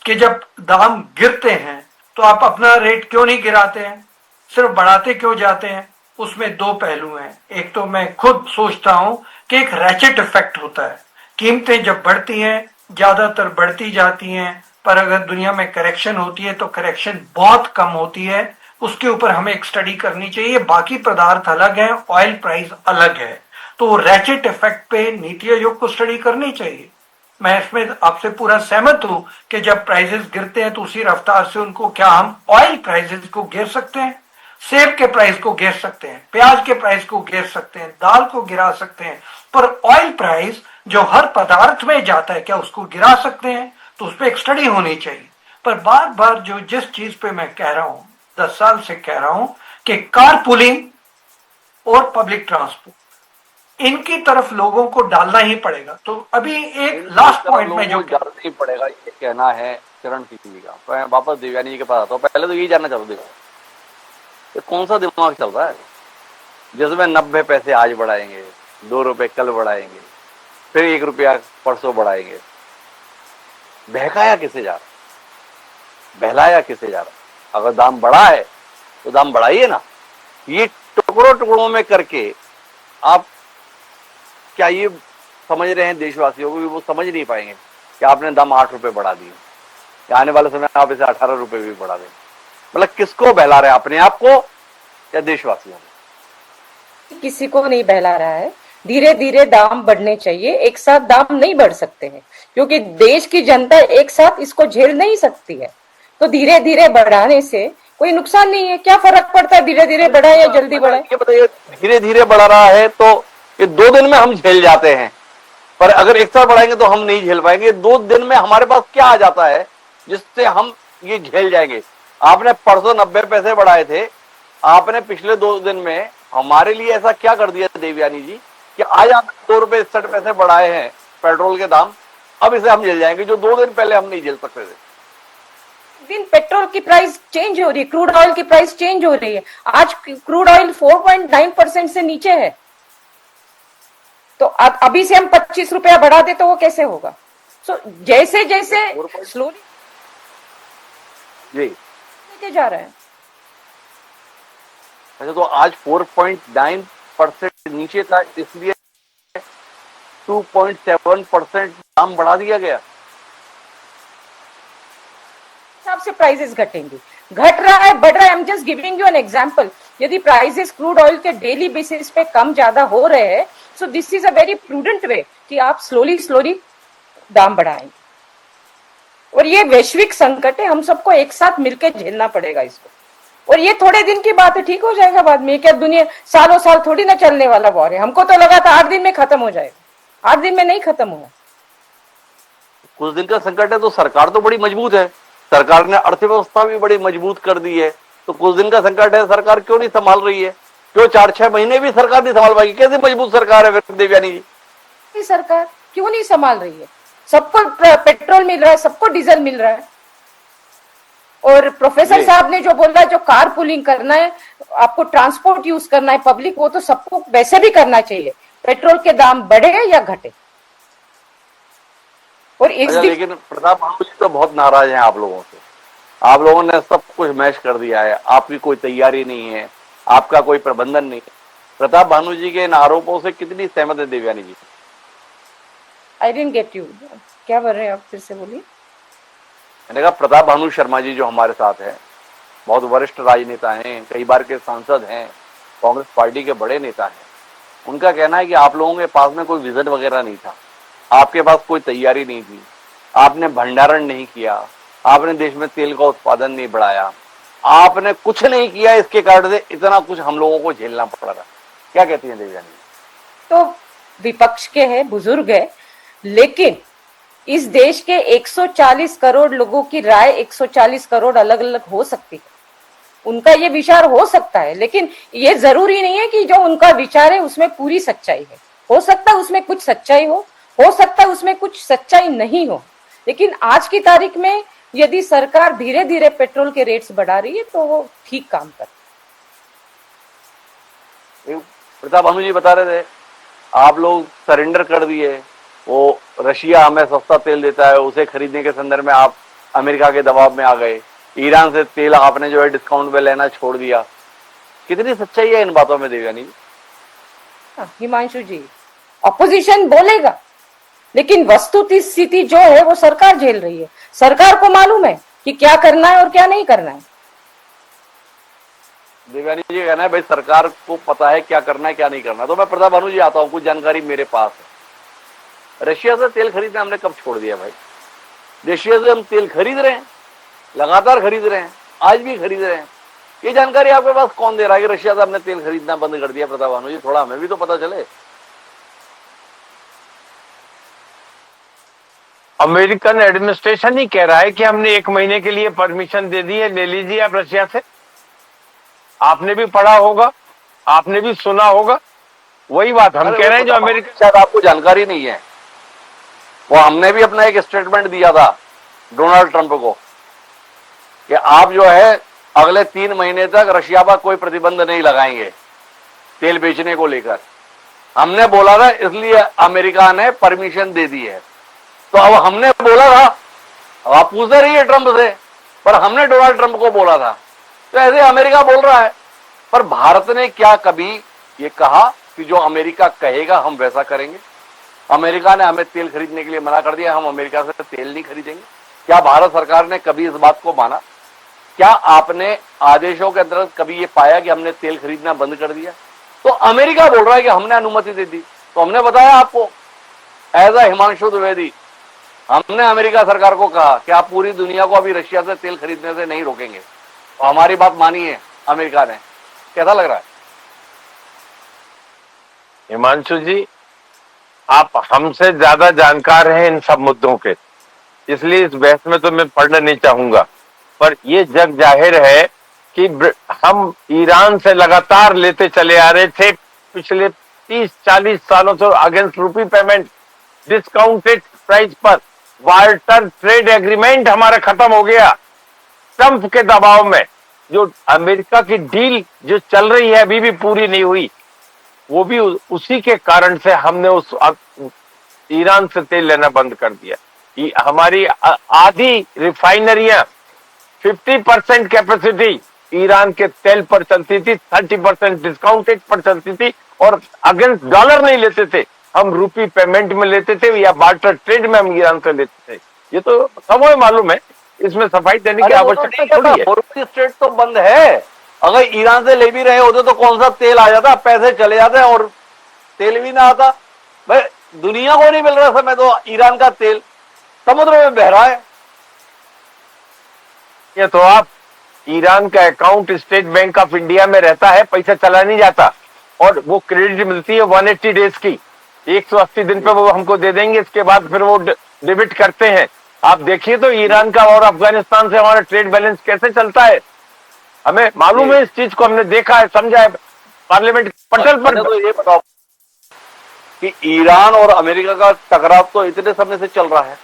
कि जब दाम गिरते हैं तो आप अपना रेट क्यों नहीं गिराते हैं, सिर्फ बढ़ाते क्यों जाते हैं? उसमें दो पहलू हैं। एक तो मैं खुद सोचता हूं कि एक रैचेट इफेक्ट होता है, कीमतें जब बढ़ती हैं ज्यादातर बढ़ती जाती हैं, पर अगर दुनिया में करेक्शन होती है तो करेक्शन बहुत कम होती है। उसके ऊपर हमें एक स्टडी करनी चाहिए। बाकी पदार्थ अलग है, ऑयल प्राइस अलग है, तो रैचेट इफेक्ट पे नीति आयोग को स्टडी करनी चाहिए। मैं इसमें आपसे पूरा सहमत हूं कि जब प्राइसेस गिरते हैं तो उसी रफ्तार से उनको, क्या हम ऑयल प्राइसेस को गिर सकते हैं, सेब के प्राइस को गिर सकते हैं, प्याज के प्राइस को गिर सकते हैं, दाल को गिरा सकते हैं, पर ऑयल प्राइस जो हर पदार्थ में जाता है क्या उसको गिरा सकते हैं? तो उस पर एक स्टडी होनी चाहिए। पर बार बार जो जिस चीज पे मैं कह रहा हूं, 10 साल से कह रहा हूं कि कार पुलिंग और पब्लिक ट्रांसपोर्ट, इनकी तरफ लोगों को डालना ही पड़ेगा। तो अभी एक लास्ट पॉइंट में जो डालना ही पड़ेगा ये कहना है चरण सिंह का। मैं वापस देवयानी जी के पास आता हूँ। पहले तो यही जानना चाहता हूँ, ये कौन सा दिमाग चल रहा है जिसमें 90 पैसे आज बढ़ाएंगे, 2 रुपए कल बढ़ाएंगे, फिर 1 रुपया परसों बढ़ाएंगे? बहकाया किसे जा रहा, बहलाया किसे जा रहा? अगर दाम बढ़ा है तो दाम बढ़ाइए ना। ये टुकड़ों टुकड़ों में करके आप क्या ये समझ रहे हैं देशवासियों को भी वो समझ नहीं पाएंगे कि आपने दाम 8 रुपए बढ़ा दिए, आने वाले समय आप इसे 18 रुपए भी बढ़ा दें? मतलब किसको बहला रहे हैं, अपने आप को या देशवासियों को? किसी को नहीं बहला रहा है। धीरे धीरे दाम बढ़ने चाहिए, एक साथ दाम नहीं बढ़ सकते हैं क्योंकि देश की जनता एक साथ इसको झेल नहीं सकती है। तो धीरे धीरे बढ़ाने से कोई नुकसान नहीं है। क्या फर्क पड़ता है धीरे धीरे बढ़ाए या जल्दी बढ़ाए? ये बताइए, धीरे धीरे बढ़ा रहा है तो ये 2 दिन में हम झेल जाते हैं, पर अगर एक साथ बढ़ाएंगे तो हम नहीं झेल पाएंगे। 2 दिन में हमारे पास क्या आ जाता है जिससे हम ये झेल जाएंगे? आपने परसों 90 पैसे बढ़ाए थे, आपने पिछले 2 दिन में हमारे लिए ऐसा क्या कर दिया देवयानी जी कि आज आप 2 रुपए 60 पैसे बढ़ाए हैं पेट्रोल के दाम, अब इसे हम झेल जाएंगे जो 2 दिन पहले हम नहीं झेल सकते थे। दिन पेट्रोल की प्राइस चेंज हो रही है, क्रूड ऑयल की प्राइस चेंज हो रही है। आज क्रूड ऑयल 4.9% से नीचे है, तो अभी से हम 25 रुपया बढ़ा दे तो वो कैसे होगा? जैसे जैसे स्लोली लेके जा रहे हैं। अच्छा, तो आज 4.9% नीचे था, इसलिए 2.7% दाम बढ़ा दिया गया। हिसाब से प्राइसेस घटेंगे, घट रहा है, बढ़ रहा है। I am just giving you an example. यदि प्राइसेस क्रूड ऑयल के डेली बेसिस पे कम ज्यादा हो रहे हैं, so this is a very prudent way कि आप स्लोली दाम बढ़ाएंगे। और ये वैश्विक संकट है, हम सबको एक साथ मिलकर झेलना पड़ेगा इसको। और ये थोड़े दिन की बात है, ठीक हो जाएगा बाद में। क्या दुनिया सालों साल थोड़ी ना चलने वाला वॉर है। हमको तो लगा था 8 दिन में खत्म हो जाएगा, 8 दिन में नहीं खत्म हुआ। कुछ दिन का संकट है तो सरकार तो बड़ी मजबूत है, सरकार ने अर्थव्यवस्था भी बड़ी मजबूत कर दी है। तो कुछ दिन का संकट है, सरकार क्यों नहीं संभाल रही है? क्यों 4-6 महीने भी सरकार नहीं संभाल पाएगी? कैसी मजबूत सरकार है फिर देवयानी जी? सरकार क्यों नहीं संभाल रही है? सबको पेट्रोल मिल रहा है, सबको डीजल मिल रहा है, और प्रोफेसर जी। साहब ने जो बोला, जो कार पुलिंग करना है, आपको ट्रांसपोर्ट यूज करना है पब्लिक, वो तो सबको वैसे भी करना चाहिए, पेट्रोल के दाम बढ़े या घटे। और अच्छा, लेकिन प्रताप बाबू जी तो बहुत नाराज हैं आप लोगों से। आप लोगों ने सब कुछ मैश कर दिया है, आपकी कोई तैयारी नहीं है, आपका कोई प्रबंधन नहीं है। प्रताप भानु जी के इन आरोपों से कितनी सहमत है देवयानी जी? आई डिडंट गेट यू, क्या बोल रहे हैं आप, फिर से बोलिए। मैंने कहा प्रताप भानु शर्मा जी जो हमारे साथ है, बहुत वरिष्ठ राजनेता हैं, कई बार के सांसद हैं, कांग्रेस पार्टी के बड़े नेता हैं, उनका कहना है कि आप लोगों के पास में कोई विजन वगैरह नहीं था, आपके पास कोई तैयारी नहीं थी, आपने भंडारण नहीं किया, आपने देश में तेल का उत्पादन नहीं बढ़ाया, आपने कुछ नहीं किया, इसके कारण से इतना कुछ हम लोगों को झेलना पड़ रहा। क्या कहती हैं देवयानी? तो विपक्ष के हैं, बुजुर्ग है, लेकिन इस देश के 140 करोड़ लोगों की राय 140 करोड़ अलग अलग हो सकती है, उनका ये विचार हो सकता है, लेकिन ये जरूरी नहीं है कि जो उनका विचार है उसमें पूरी सच्चाई है। हो सकता है उसमें कुछ सच्चाई हो सकता है उसमें कुछ सच्चाई नहीं हो, लेकिन आज की तारीख में यदि सरकार धीरे धीरे पेट्रोल के रेट्स बढ़ा रही है तो वो ठीक काम कर। प्रताप भानु जी बता रहे थे आप लोग सरेंडर कर दिए, वो रशिया हमें सस्ता तेल देता है, उसे खरीदने के संदर्भ में आप अमेरिका के दबाव में आ गए, ईरान से तेल आपने जो है डिस्काउंट पे लेना छोड़ दिया। कितनी सच्चाई है इन बातों में देवयानी? हिमांशु जी, ऑपोजिशन बोलेगा, लेकिन वस्तुतः स्थिति जो है वो सरकार झेल रही है। सरकार को मालूम है कि क्या करना है और क्या नहीं करना है। देवयानी जी कहना है भाई सरकार को पता है क्या करना है क्या नहीं करना। तो मैं प्रताप भानु जी आता हूँ, कुछ जानकारी मेरे पास है। रशिया से तेल खरीदना हमने कब छोड़ दिया भाई? रशिया से हम तेल खरीद रहे हैं, लगातार खरीद रहे हैं, आज भी खरीद रहे हैं। ये जानकारी आपके पास कौन दे रहा है कि रशिया से हमने तेल खरीदना बंद कर दिया? प्रताप भानु जी, थोड़ा हमें भी तो पता चले। अमेरिकन एडमिनिस्ट्रेशन ही कह रहा है कि हमने 1 महीने के लिए परमिशन दे दी है, ले लीजिए आप रशिया से। आपने भी पढ़ा होगा, आपने भी सुना होगा, वही बात हम कह रहे हैं जो अमेरिका। शायद आपको जानकारी नहीं है, वो हमने भी अपना एक स्टेटमेंट दिया था डोनाल्ड ट्रंप को कि आप जो है अगले 3 महीने तक रशिया पर कोई प्रतिबंध नहीं लगाएंगे तेल बेचने को लेकर। हमने बोला था, इसलिए अमेरिका ने परमिशन दे दी है। तो अब हमने बोला था, अब आप पूछते रहिए ट्रंप से, पर हमने डोनाल्ड ट्रंप को बोला था, तो ऐसे अमेरिका बोल रहा है। पर भारत ने क्या कभी ये कहा कि जो अमेरिका कहेगा हम वैसा करेंगे? अमेरिका ने हमें तेल खरीदने के लिए मना कर दिया, हम अमेरिका से तेल नहीं खरीदेंगे। क्या भारत सरकार ने कभी इस बात को माना? क्या आपने आदेशों के अंतर्गत कभी ये पाया कि हमने तेल खरीदना बंद कर दिया? तो अमेरिका बोल रहा है कि हमने अनुमति दे दी। तो हमने बताया आपको, एज अ हिमांशु द्विवेदी, हमने अमेरिका सरकार को कहा कि आप पूरी दुनिया को अभी रशिया से तेल खरीदने से नहीं रोकेंगे। तो हमारी बात मानी है अमेरिका ने। कैसा लग रहा है? हिमांशु जी, आप हमसे ज्यादा जानकार हैं इन सब मुद्दों के, इसलिए इस बहस में तो मैं पढ़ना नहीं चाहूंगा। पर ये जग जाहिर है कि हम ईरान से लगातार लेते चले आ रहे थे पिछले 30-40 सालों से अगेंस्ट रूपी पेमेंट, डिस्काउंटेड प्राइस पर। बार्टर ट्रेड एग्रीमेंट हमारा खत्म हो गया ट्रंप के दबाव में। जो अमेरिका की डील जो चल रही है अभी भी पूरी नहीं हुई, वो भी उसी के कारण से हमने उस ईरान से तेल लेना बंद कर दिया। हमारी आधी रिफाइनरियां 50% कैपेसिटी ईरान के तेल पर चलती थी, 30% डिस्काउंटेड पर चलती थी, और अगेंस्ट डॉलर नहीं लेते थे, हम रूपी पेमेंट में लेते थे या बार्टर ट्रेड में हम ईरान से लेते थे। ये तो सबको मालूम है, इसमें सफाई देने की आवश्यकता थोड़ी है। रूपी स्टेट तो बंद है। अगर ईरान से ले भी रहे होते तो कौन सा तेल आ जाता, पैसे चले जाते और तेल भी ना आता। भाई दुनिया को नहीं मिल रहा समय तो ईरान का तेल समुद्र में बह रहा है। ये तो आप ईरान का account state bank of India में रहता है, पैसा चला नहीं जाता, और वो क्रेडिट मिलती है 180 डेज की, 180 दिन पे वो हमको दे देंगे, इसके बाद फिर वो डेबिट करते हैं। आप देखिए तो ईरान का और अफगानिस्तान से हमारा ट्रेड बैलेंस कैसे चलता है, हमें मालूम है इस चीज को, हमने देखा है, समझा है पार्लियामेंट पटल पर। तो ये बताओ कि ईरान और अमेरिका का टकराव तो इतने समय से चल रहा है,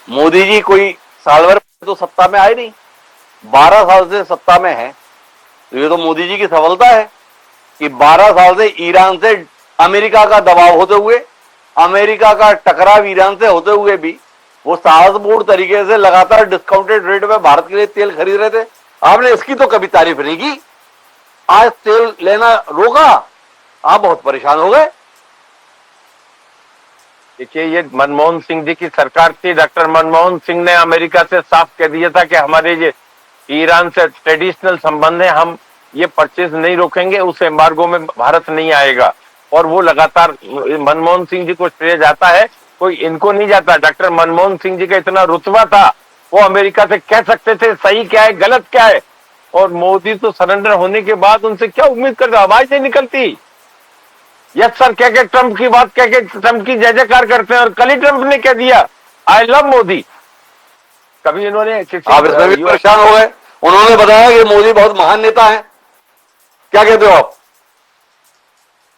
मोदी जी कोई साल भर तो सत्ता में आए नहीं, 12 साल से सत्ता में है, तो ये तो मोदी जी की सफलता है कि 12 साल से ईरान से अमेरिका का दबाव होते हुए, अमेरिका का टकराव ईरान से होते हुए भी वो साहसपूर्ण तरीके से लगातार डिस्काउंटेड रेट में भारत के लिए तेल खरीद रहे थे। आपने इसकी तो कभी तारीफ नहीं की। आज तेल लेना रोका, आप बहुत परेशान हो गए। देखिए, ये मनमोहन सिंह जी की सरकार थी। डॉक्टर मनमोहन सिंह ने अमेरिका से साफ कह दिया था कि हमारे ये ईरान से ट्रेडिशनल संबंध है, हम ये परचेज नहीं रोकेंगे, उस एम्बार्गो में भारत नहीं आएगा। और वो लगातार मनमोहन सिंह जी को श्रेय जाता है, कोई इनको नहीं जाता। डॉक्टर मनमोहन सिंह जी का इतना रुतबा था, वो अमेरिका से कह सकते थे सही क्या है गलत क्या है। और मोदी तो सरेंडर होने के बाद उनसे क्या उम्मीद करते, आवाज नहीं निकलती। यस सर कह के ट्रंप की बात कह के ट्रंप की जय जयकार करते हैं, और कल ही ट्रंप ने कह दिया आई लव मोदी। कभी इन्होंने आप इसमें भी परेशान हो गए। उन्होंने बताया कि मोदी बहुत महान नेता है। क्या कहते हो आप?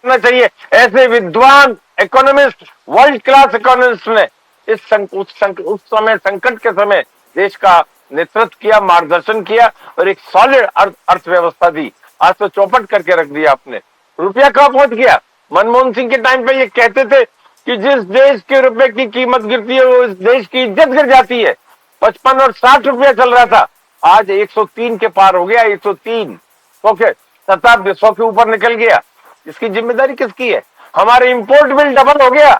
चाहिए ऐसे विद्वान इकोनॉमिस्ट, वर्ल्ड क्लास इकोनॉमिस्ट ने उस समय संकट के समय देश का नेतृत्व किया, मार्गदर्शन किया और एक सॉलिड अर्थव्यवस्था दी। आज तो चौपट करके रख दिया आपने। रुपया कहाँ पहुंच गया? मनमोहन सिंह के टाइम पे ये कहते थे कि जिस देश के रुपए की कीमत गिरती है वो इस देश की इज्जत गिर जाती है। 55 और 60 रुपया चल रहा था, आज 103 के पार हो गया। 103 ओके, 100 के ऊपर निकल गया। इसकी जिम्मेदारी किसकी है? हमारे इंपोर्ट बिल डबल हो गया।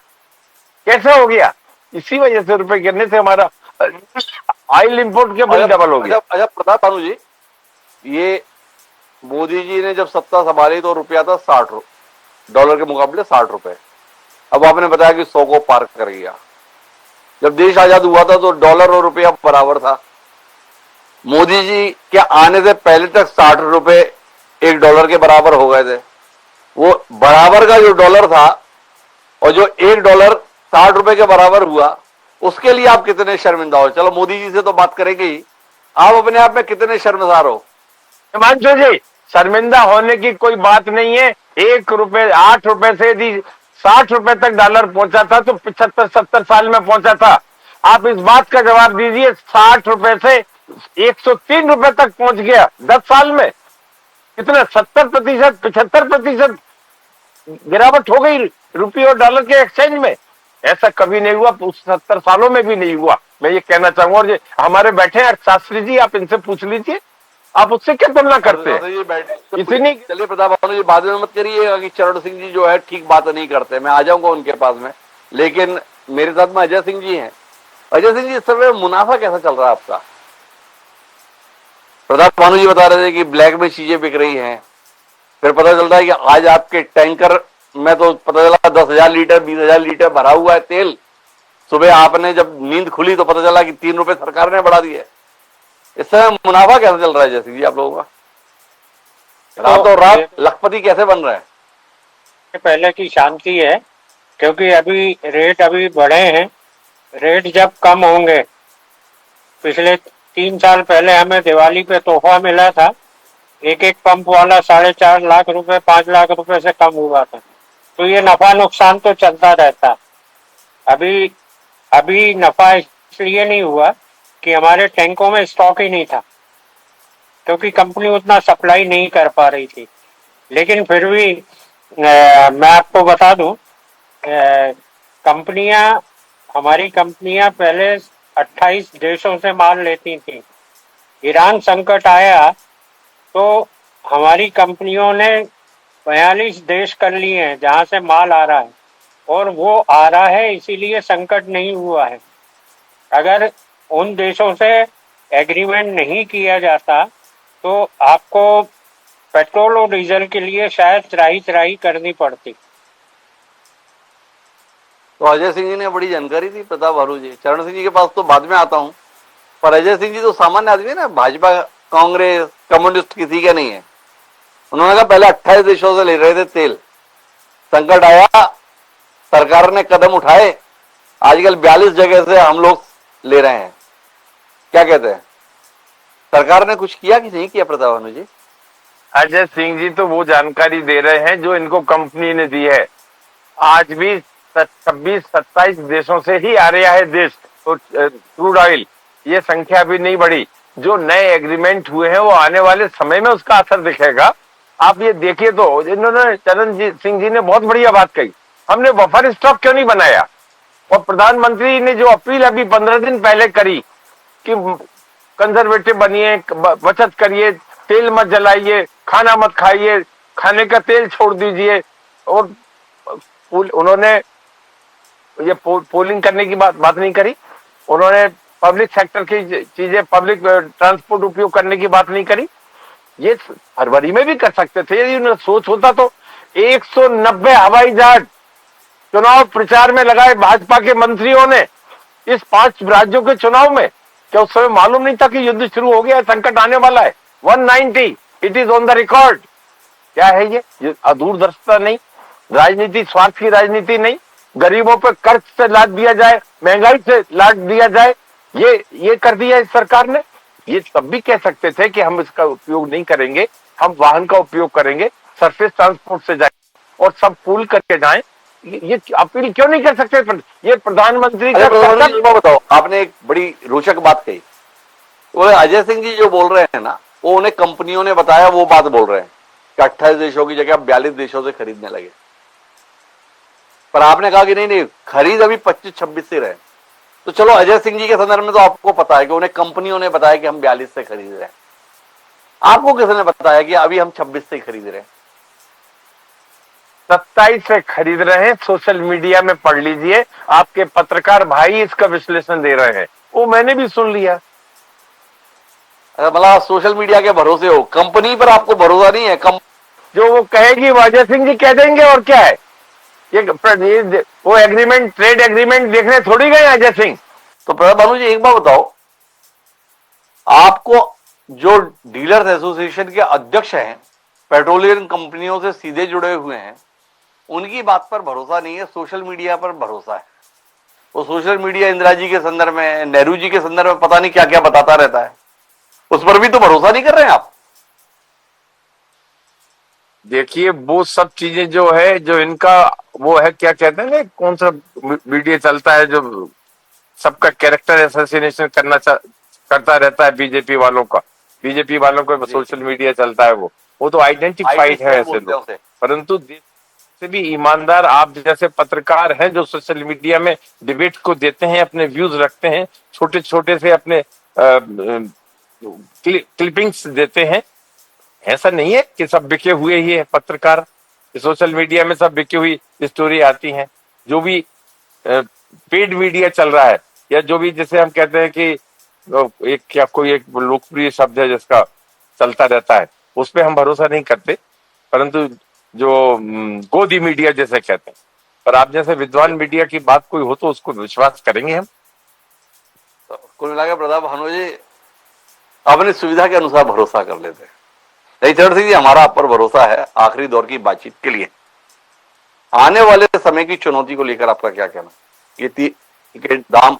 कैसे हो गया? इसी वजह से रुपए गिरने से हमारा ऑयल इंपोर्ट के बिल डबल हो गया। अच्छा प्रताप भानु जी, ये मोदी जी ने जब सत्ता संभाली तो रुपया था $60 के मुकाबले 60 रुपए। अब आपने बताया कि 100 को पार कर गया। जब देश आजाद हुआ था तो डॉलर और रुपया बराबर था। मोदी जी के आने से पहले तक 60 रुपए $1 के बराबर हो गए थे। वो बराबर का जो डॉलर था और जो $1 60 रुपए के बराबर हुआ, उसके लिए आप कितने शर्मिंदा हो? चलो मोदी जी से तो बात करेंगे ही, आप अपने आप में कितने शर्मसार हो? हिमांशु जी, शर्मिंदा होने की कोई बात नहीं है। 1 रुपए 8 रुपए से यदि 60 रुपए तक डॉलर पहुंचा था तो 75-70 साल में पहुंचा था। आप इस बात का जवाब दीजिए, 60 रुपए से 103 रुपए तक पहुंच गया 10 साल में। कितना? 70%, 75% गिरावट हो गई रुपये और डॉलर के एक्सचेंज में। ऐसा कभी नहीं हुआ, 70 सालों में भी नहीं हुआ। मैं ये कहना चाहूंगा। और हमारे बैठे हैं शास्त्री जी, आप इनसे पूछ लीजिए, आप उससे क्या तुलना करते हैं? इतनी चलिए प्रताप भानु जी, बाद में मत करिएगा कि चरण सिंह जी जो है ठीक बात नहीं करते। मैं आ जाऊंगा उनके पास में, लेकिन मेरे साथ में अजय सिंह जी हैं। अजय सिंह जी, इस समय मुनाफा कैसा चल रहा है आपका? प्रताप भानु जी बता रहे थे कि ब्लैक में चीजें बिक रही हैं, फिर पता चलता है कि आज आपके टैंकर में तो पता चला 10,000 लीटर 20,000 लीटर भरा हुआ है तेल। सुबह आपने जब नींद खुली तो पता चला कि 3 रुपए सरकार ने बढ़ा दिए। इस समय मुनाफा कैसे चल रहा है जैसे जी आप लोगों का? रातों रात लखपति कैसे बन रहा है? पहले की शांति है, क्योंकि अभी रेट अभी बढ़े हैं। रेट जब कम होंगे, पिछले 3 साल पहले हमें दिवाली पे तोहफा मिला था, एक पंप वाला 4.5 लाख रुपए 5 लाख रुपए से कम हुआ था। तो ये नफा नुकसान तो चलता रहता। अभी नफा इसलिए नहीं हुआ कि हमारे टैंकों में स्टॉक ही नहीं था, क्योंकि कंपनी उतना सप्लाई नहीं कर पा रही थी। लेकिन फिर भी मैं आपको बता दूं, हमारी कंपनियां पहले 28 देशों से माल लेती थी। ईरान संकट आया तो हमारी कंपनियों ने 42 देश कर लिए हैं जहां से माल आ रहा है, और वो आ रहा है इसीलिए संकट नहीं हुआ है। अगर उन देशों से एग्रीमेंट नहीं किया जाता तो आपको पेट्रोल और डीजल के लिए शायद त्राही करनी पड़ती। तो अजय सिंह जी ने बड़ी जानकारी दी प्रताप भानु जी। चरण सिंह जी के पास तो बाद में आता हूं, पर अजय सिंह जी तो सामान्य आदमी है ना, भाजपा कांग्रेस कम्युनिस्ट किसी के नहीं है। उन्होंने कहा पहले 28 देशों से ले रहे थे तेल, संकट आया, सरकार ने कदम उठाए, आजकल 42 जगह से हम लोग ले रहे हैं। क्या कहते हैं, सरकार ने कुछ किया कि नहीं किया प्रताप भानु जी? अजय सिंह जी तो वो जानकारी दे रहे हैं जो इनको कंपनी ने दी है। आज भी 26-27 देशों से ही आ रहा है देश तो क्रूड ऑयल, ये संख्या भी नहीं बढ़ी। जो नए एग्रीमेंट हुए हैं वो आने वाले समय में उसका असर दिखेगा। आप ये देखिए तो इन्होंने चरण सिंह जी ने बहुत बढ़िया बात कही, हमने बफर स्टॉक क्यों नहीं बनाया। और प्रधानमंत्री ने जो अपील अभी 15 दिन पहले करी कि कंजर्वेटिव बनिए, बचत करिए, तेल मत जलाइए, खाना मत खाइए, खाने का तेल छोड़ दीजिए, और उन्होंने ये पोलिंग करने की बात नहीं करी, उन्होंने पब्लिक सेक्टर की चीजें, पब्लिक ट्रांसपोर्ट उपयोग करने की बात नहीं करी। ये फरवरी में भी कर सकते थे यदि उन्हें सोच होता तो। 190 हवाई जहाज चुनाव प्रचार में लगाए भाजपा के मंत्रियों ने इस 5 राज्यों के चुनाव में। क्या उस समय मालूम नहीं था कि युद्ध शुरू हो गया, संकट आने वाला है। 190, it is on the record. क्या है ये अदूरदर्शिता नहीं, राजनीति, स्वार्थ की राजनीति नहीं, गरीबों पर कर्ज से लाद दिया जाए, महंगाई से लाद दिया जाए, ये कर दिया इस सरकार ने। ये तब भी कह सकते थे कि हम इसका उपयोग नहीं करेंगे, हम वाहन का उपयोग करेंगे, सरफेस ट्रांसपोर्ट से जाए और सब पूल करके जाएं। ये अपील क्यों नहीं कर सकते? ये प्रधानमंत्री का प्रधानमंत्री बताओ, आपने एक बड़ी रोचक बात कही। वो अजय सिंह जी जो बोल रहे हैं ना, वो उन्हें कंपनियों ने बताया, वो बात बोल रहे हैं कि 28 देशों की जगह 42 देशों से खरीदने लगे। पर आपने कहा कि नहीं नहीं, खरीद अभी 25-26 से रहे। तो चलो अजय सिंह जी के संदर्भ में तो आपको पता है कि उन्हें कंपनियों ने बताया कि हम 42 से खरीद रहे हैं। आपको किसने बताया कि अभी हम 26 से खरीद रहे हैं? 27 से खरीद रहे हैं। सोशल मीडिया में पढ़ लीजिए, आपके पत्रकार भाई इसका विश्लेषण दे रहे हैं, वो मैंने भी सुन लिया। मतलब सोशल मीडिया के भरोसे हो, कंपनी पर आपको भरोसा नहीं है? जो वो कहेगी वो अजय सिंह जी कह देंगे, और क्या है। ये वो एग्रीमेंट, ट्रेड एग्रीमेंट देखने थोड़ी गए अजय सिंह। तो भानु जी एक बात बताओ, आपको जो डीलर्स एसोसिएशन के अध्यक्ष हैं, पेट्रोलियम कंपनियों से सीधे जुड़े हुए हैं, उनकी बात पर भरोसा नहीं है, सोशल मीडिया पर भरोसा है। वो सोशल मीडिया इंदिरा जी के संदर्भ में, नेहरू जी के संदर्भ में पता नहीं क्या क्या बताता रहता है, उस पर भी तो भरोसा नहीं कर रहे हैं आप। देखिए वो सब चीजें जो है, जो इनका वो है, क्या कहते हैं, कौन सा मीडिया चलता है जो सबका कैरेक्टर एसोसिएशन करता रहता है बीजेपी वालों का। बीजेपी वालों का सोशल मीडिया चलता है, वो तो आइडेंटिफाइड है ऐसे लोग। परंतु से भी ईमानदार आप जैसे पत्रकार हैं जो सोशल मीडिया में डिबेट को देते हैं, अपने व्यूज रखते हैं, छोटे छोटे से अपने क्लिपिंग्स देते हैं। ऐसा नहीं है कि सब बिके हुए ही है पत्रकार, सोशल मीडिया में सब बिकी हुई स्टोरी आती हैं। जो भी पेड मीडिया चल रहा है, या जो भी जैसे हम कहते हैं कि एक क्या कोई एक लोकप्रिय शब्द है जिसका चलता रहता है, उस पर हम भरोसा नहीं करते। परंतु जो गोदी मीडिया जैसे कहते हैं, पर आप जैसे विद्वान मीडिया की बात कोई हो तो उसको विश्वास करेंगे हम। तो कुल मिलाकर प्रताप भानु जी अपनी सुविधा के अनुसार भरोसा कर लेते हैं। नहीं चरण सिंह जी, हमारा आप पर भरोसा है आखिरी दौर की बातचीत के लिए। आने वाले समय की चुनौती को लेकर आपका क्या कहना? ये दाम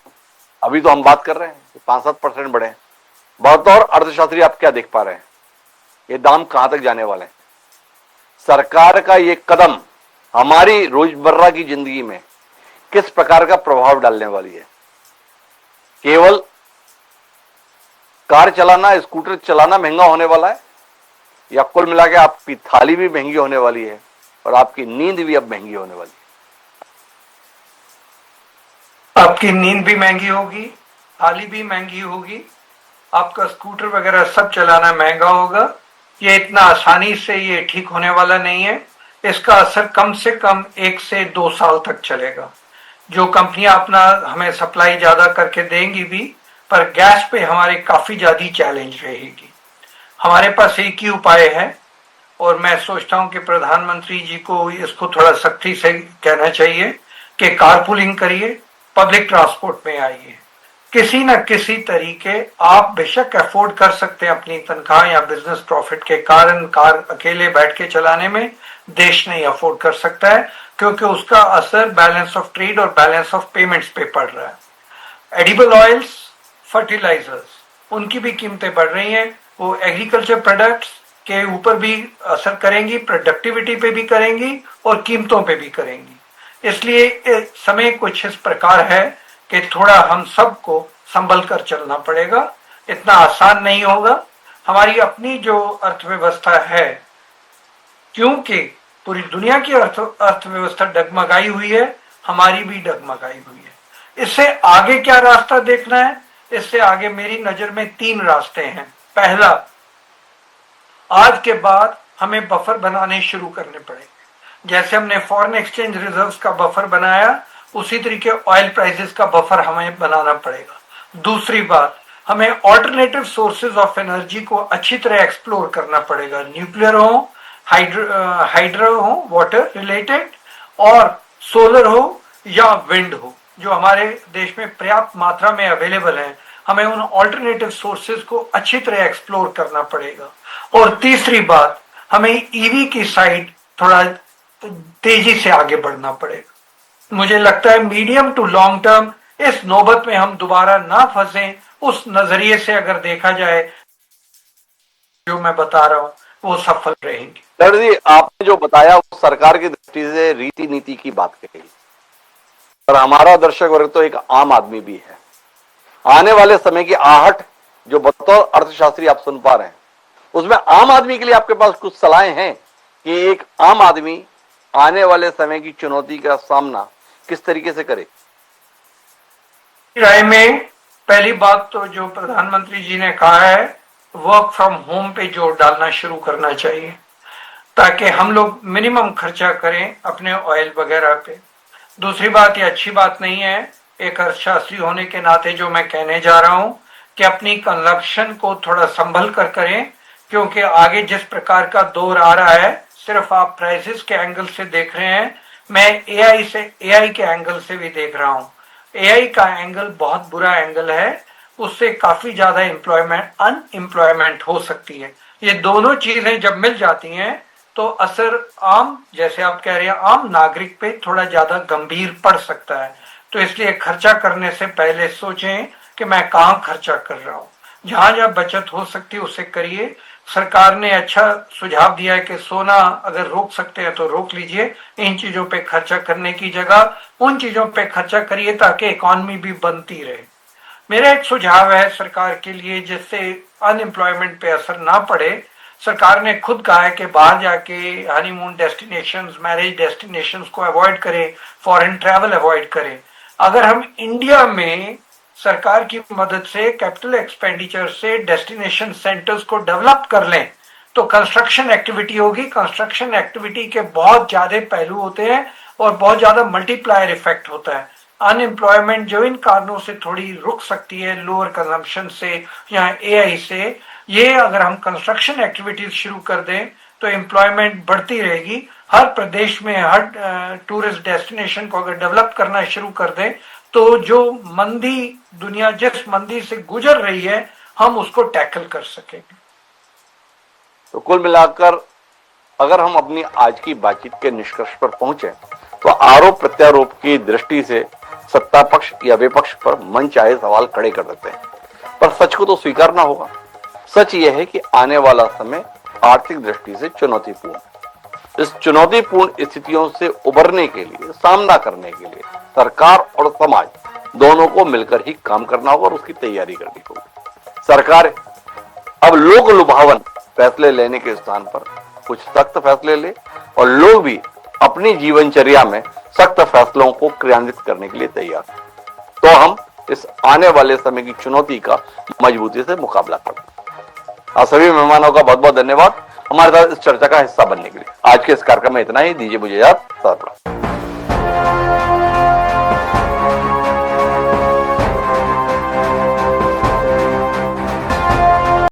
अभी तो हम बात कर रहे हैं 5-7% बढ़े हैं, बतौर अर्थशास्त्री आप क्या देख पा रहे हैं? ये दाम कहां तक जाने वाले हैं? सरकार का ये कदम हमारी रोजमर्रा की जिंदगी में किस प्रकार का प्रभाव डालने वाली है? केवल कार चलाना, स्कूटर चलाना महंगा होने वाला है, या कुल मिला के आपकी थाली भी महंगी होने वाली है और आपकी नींद भी अब महंगी होने वाली है? आपकी नींद भी महंगी होगी, थाली भी महंगी होगी, आपका स्कूटर वगैरह सब चलाना महंगा होगा। ये इतना आसानी से ये ठीक होने वाला नहीं है। इसका असर कम से कम 1 से 2 साल तक चलेगा। जो कंपनियां अपना हमें सप्लाई ज्यादा करके देंगी भी, पर गैस पे हमारे काफी ज्यादा चैलेंज रहेगी। हमारे पास एक ही उपाय है, और मैं सोचता हूं कि प्रधानमंत्री जी को इसको थोड़ा सख्ती से कहना चाहिए कि कारपूलिंग करिए, पब्लिक ट्रांसपोर्ट में आइए। किसी न किसी तरीके आप बेशक अफोर्ड कर सकते हैं अपनी तनख्वाह या बिजनेस प्रॉफिट के कारण कार अकेले बैठ के चलाने में, देश नहीं अफोर्ड कर सकता है, क्योंकि उसका असर बैलेंस ऑफ ट्रेड और बैलेंस ऑफ पेमेंट्स पे पड़ रहा है। एडिबल ऑयल्स, फर्टिलाइजर्स, उनकी भी कीमतें बढ़ रही हैं। वो एग्रीकल्चर प्रोडक्ट्स के ऊपर भी असर करेंगी, प्रोडक्टिविटी पे भी करेंगी और कीमतों पे भी करेंगी। इसलिए समय कुछ इस प्रकार है कि थोड़ा हम सबको संभल कर चलना पड़ेगा। इतना आसान नहीं होगा। हमारी अपनी जो अर्थव्यवस्था है, क्योंकि पूरी दुनिया की अर्थव्यवस्था डगमगाई हुई है, हमारी भी डगमगाई हुई है। इससे आगे क्या रास्ता देखना है? इससे आगे मेरी नजर में 3 रास्ते हैं। पहला, आज के बाद हमें बफर बनाने शुरू करने पड़ेंगे। जैसे हमने फॉरेन एक्सचेंज रिजर्व्स का बफर बनाया, उसी तरीके ऑयल प्राइसेस का बफर हमें बनाना पड़ेगा। दूसरी बात, हमें ऑल्टरनेटिव सोर्सेज ऑफ एनर्जी को अच्छी तरह एक्सप्लोर करना पड़ेगा। न्यूक्लियर हो, हाइड्रो हो, वाटर रिलेटेड, और सोलर हो या विंड हो, जो हमारे देश में पर्याप्त मात्रा में अवेलेबल है। हमें उन ऑल्टरनेटिव सोर्सेज को अच्छी तरह एक्सप्लोर करना पड़ेगा। और तीसरी बात, हमें ईवी की साइड थोड़ा तेजी से आगे बढ़ना पड़ेगा। मुझे लगता है मीडियम टू लॉन्ग टर्म इस नौबत में हम दोबारा ना फंसें, उस नजरिए से अगर देखा जाए, जो मैं बता रहा हूं वो सफल रहेंगे। सर जी, आपने जो बताया वो सरकार की दृष्टि से रीति नीति की बात कही, पर हमारा दर्शक वर्ग तो एक आम आदमी भी है। आने वाले समय की आहट जो बतौर अर्थशास्त्री आप सुन पा रहे हैं, उसमें आम आदमी के लिए आपके पास कुछ सलाहें हैं कि एक आम आदमी आने वाले समय की चुनौती का सामना किस तरीके से करे? राय में पहली बात तो जो प्रधानमंत्री जी ने कहा है, वर्क फ्रॉम होम पे जोर डालना शुरू करना चाहिए, ताकि हम लोग मिनिमम खर्चा करें अपने ऑयल वगैरह पे। दूसरी बात, ये अच्छी बात नहीं है, एक अर्थशास्त्री होने के नाते जो मैं कहने जा रहा हूं कि अपनी कंजप्शन को थोड़ा संभल कर करें, क्योंकि आगे जिस प्रकार का दौर आ रहा है, सिर्फ आप प्राइसेस के एंगल से देख रहे हैं, मैं एआई के एंगल से भी देख रहा हूं। एआई का एंगल बहुत बुरा एंगल है, उससे काफी ज्यादा अनएम्प्लॉयमेंट हो सकती है। ये दोनों चीजें जब मिल जाती हैं तो असर आम, जैसे आप कह रहे हैं, आम नागरिक पे थोड़ा ज्यादा गंभीर पड़ सकता है। तो इसलिए खर्चा करने से पहले सोचें कि मैं कहां खर्चा कर रहा हूं। जहां जहां बचत हो सकती है उसे करिए। सरकार ने अच्छा सुझाव दिया है कि सोना अगर रोक सकते हैं तो रोक लीजिए। इन चीजों पे खर्चा करने की जगह उन चीजों पे खर्चा करिए ताकि इकॉनमी भी बनती रहे। मेरा एक सुझाव है सरकार के लिए, जिससे अनएम्प्लॉयमेंट पे असर ना पड़े। सरकार ने खुद कहा है कि बाहर जाके हनीमून डेस्टिनेशंस, मैरिज डेस्टिनेशंस को अवॉइड करें, फॉरेन ट्रैवल अवॉइड करें। अगर हम इंडिया में सरकार की मदद से, कैपिटल एक्सपेंडिचर से डेस्टिनेशन सेंटर्स को डेवलप कर लें तो कंस्ट्रक्शन एक्टिविटी होगी। कंस्ट्रक्शन एक्टिविटी के बहुत ज्यादा पहलू होते हैं और बहुत ज्यादा मल्टीप्लायर इफेक्ट होता है। अनएम्प्लॉयमेंट जो इन कारणों से थोड़ी रुक सकती है, लोअर कंजम्पशन से या एआई से, ये अगर हम कंस्ट्रक्शन एक्टिविटीज शुरू कर दें तो एम्प्लॉयमेंट बढ़ती रहेगी। हर प्रदेश में हर टूरिस्ट डेस्टिनेशन को अगर डेवलप करना शुरू कर दें तो जो मंदी, दुनिया जिस मंदी से गुजर रही है, हम उसको टैकल कर सकेंगे। तो कुल मिलाकर अगर हम अपनी आज की बातचीत के निष्कर्ष पर पहुंचे तो आरोप प्रत्यारोप की दृष्टि से सत्ता पक्ष या विपक्ष पर मन चाहे सवाल खड़े कर देते हैं, पर सच को तो स्वीकारना होगा। सच यह है कि आने वाला समय आर्थिक दृष्टि से चुनौतीपूर्ण है। इस चुनौतीपूर्ण स्थितियों से उबरने के लिए, सामना करने के लिए सरकार और समाज दोनों को मिलकर ही काम करना होगा और उसकी तैयारी करनी होगी। सरकार अब लोक लुभावन फैसले लेने के स्थान पर कुछ सख्त फैसले ले और लोग भी अपनी जीवनचर्या में सख्त फैसलों को क्रियान्वित करने के लिए तैयार, तो हम इस आने वाले समय की चुनौती का मजबूती से मुकाबला करें। आप सभी मेहमानों का बहुत बहुत धन्यवाद हमारे साथ इस चर्चा का हिस्सा बनने के लिए। आज के इस कार्यक्रम में इतना ही। दीजिए मुझे याद।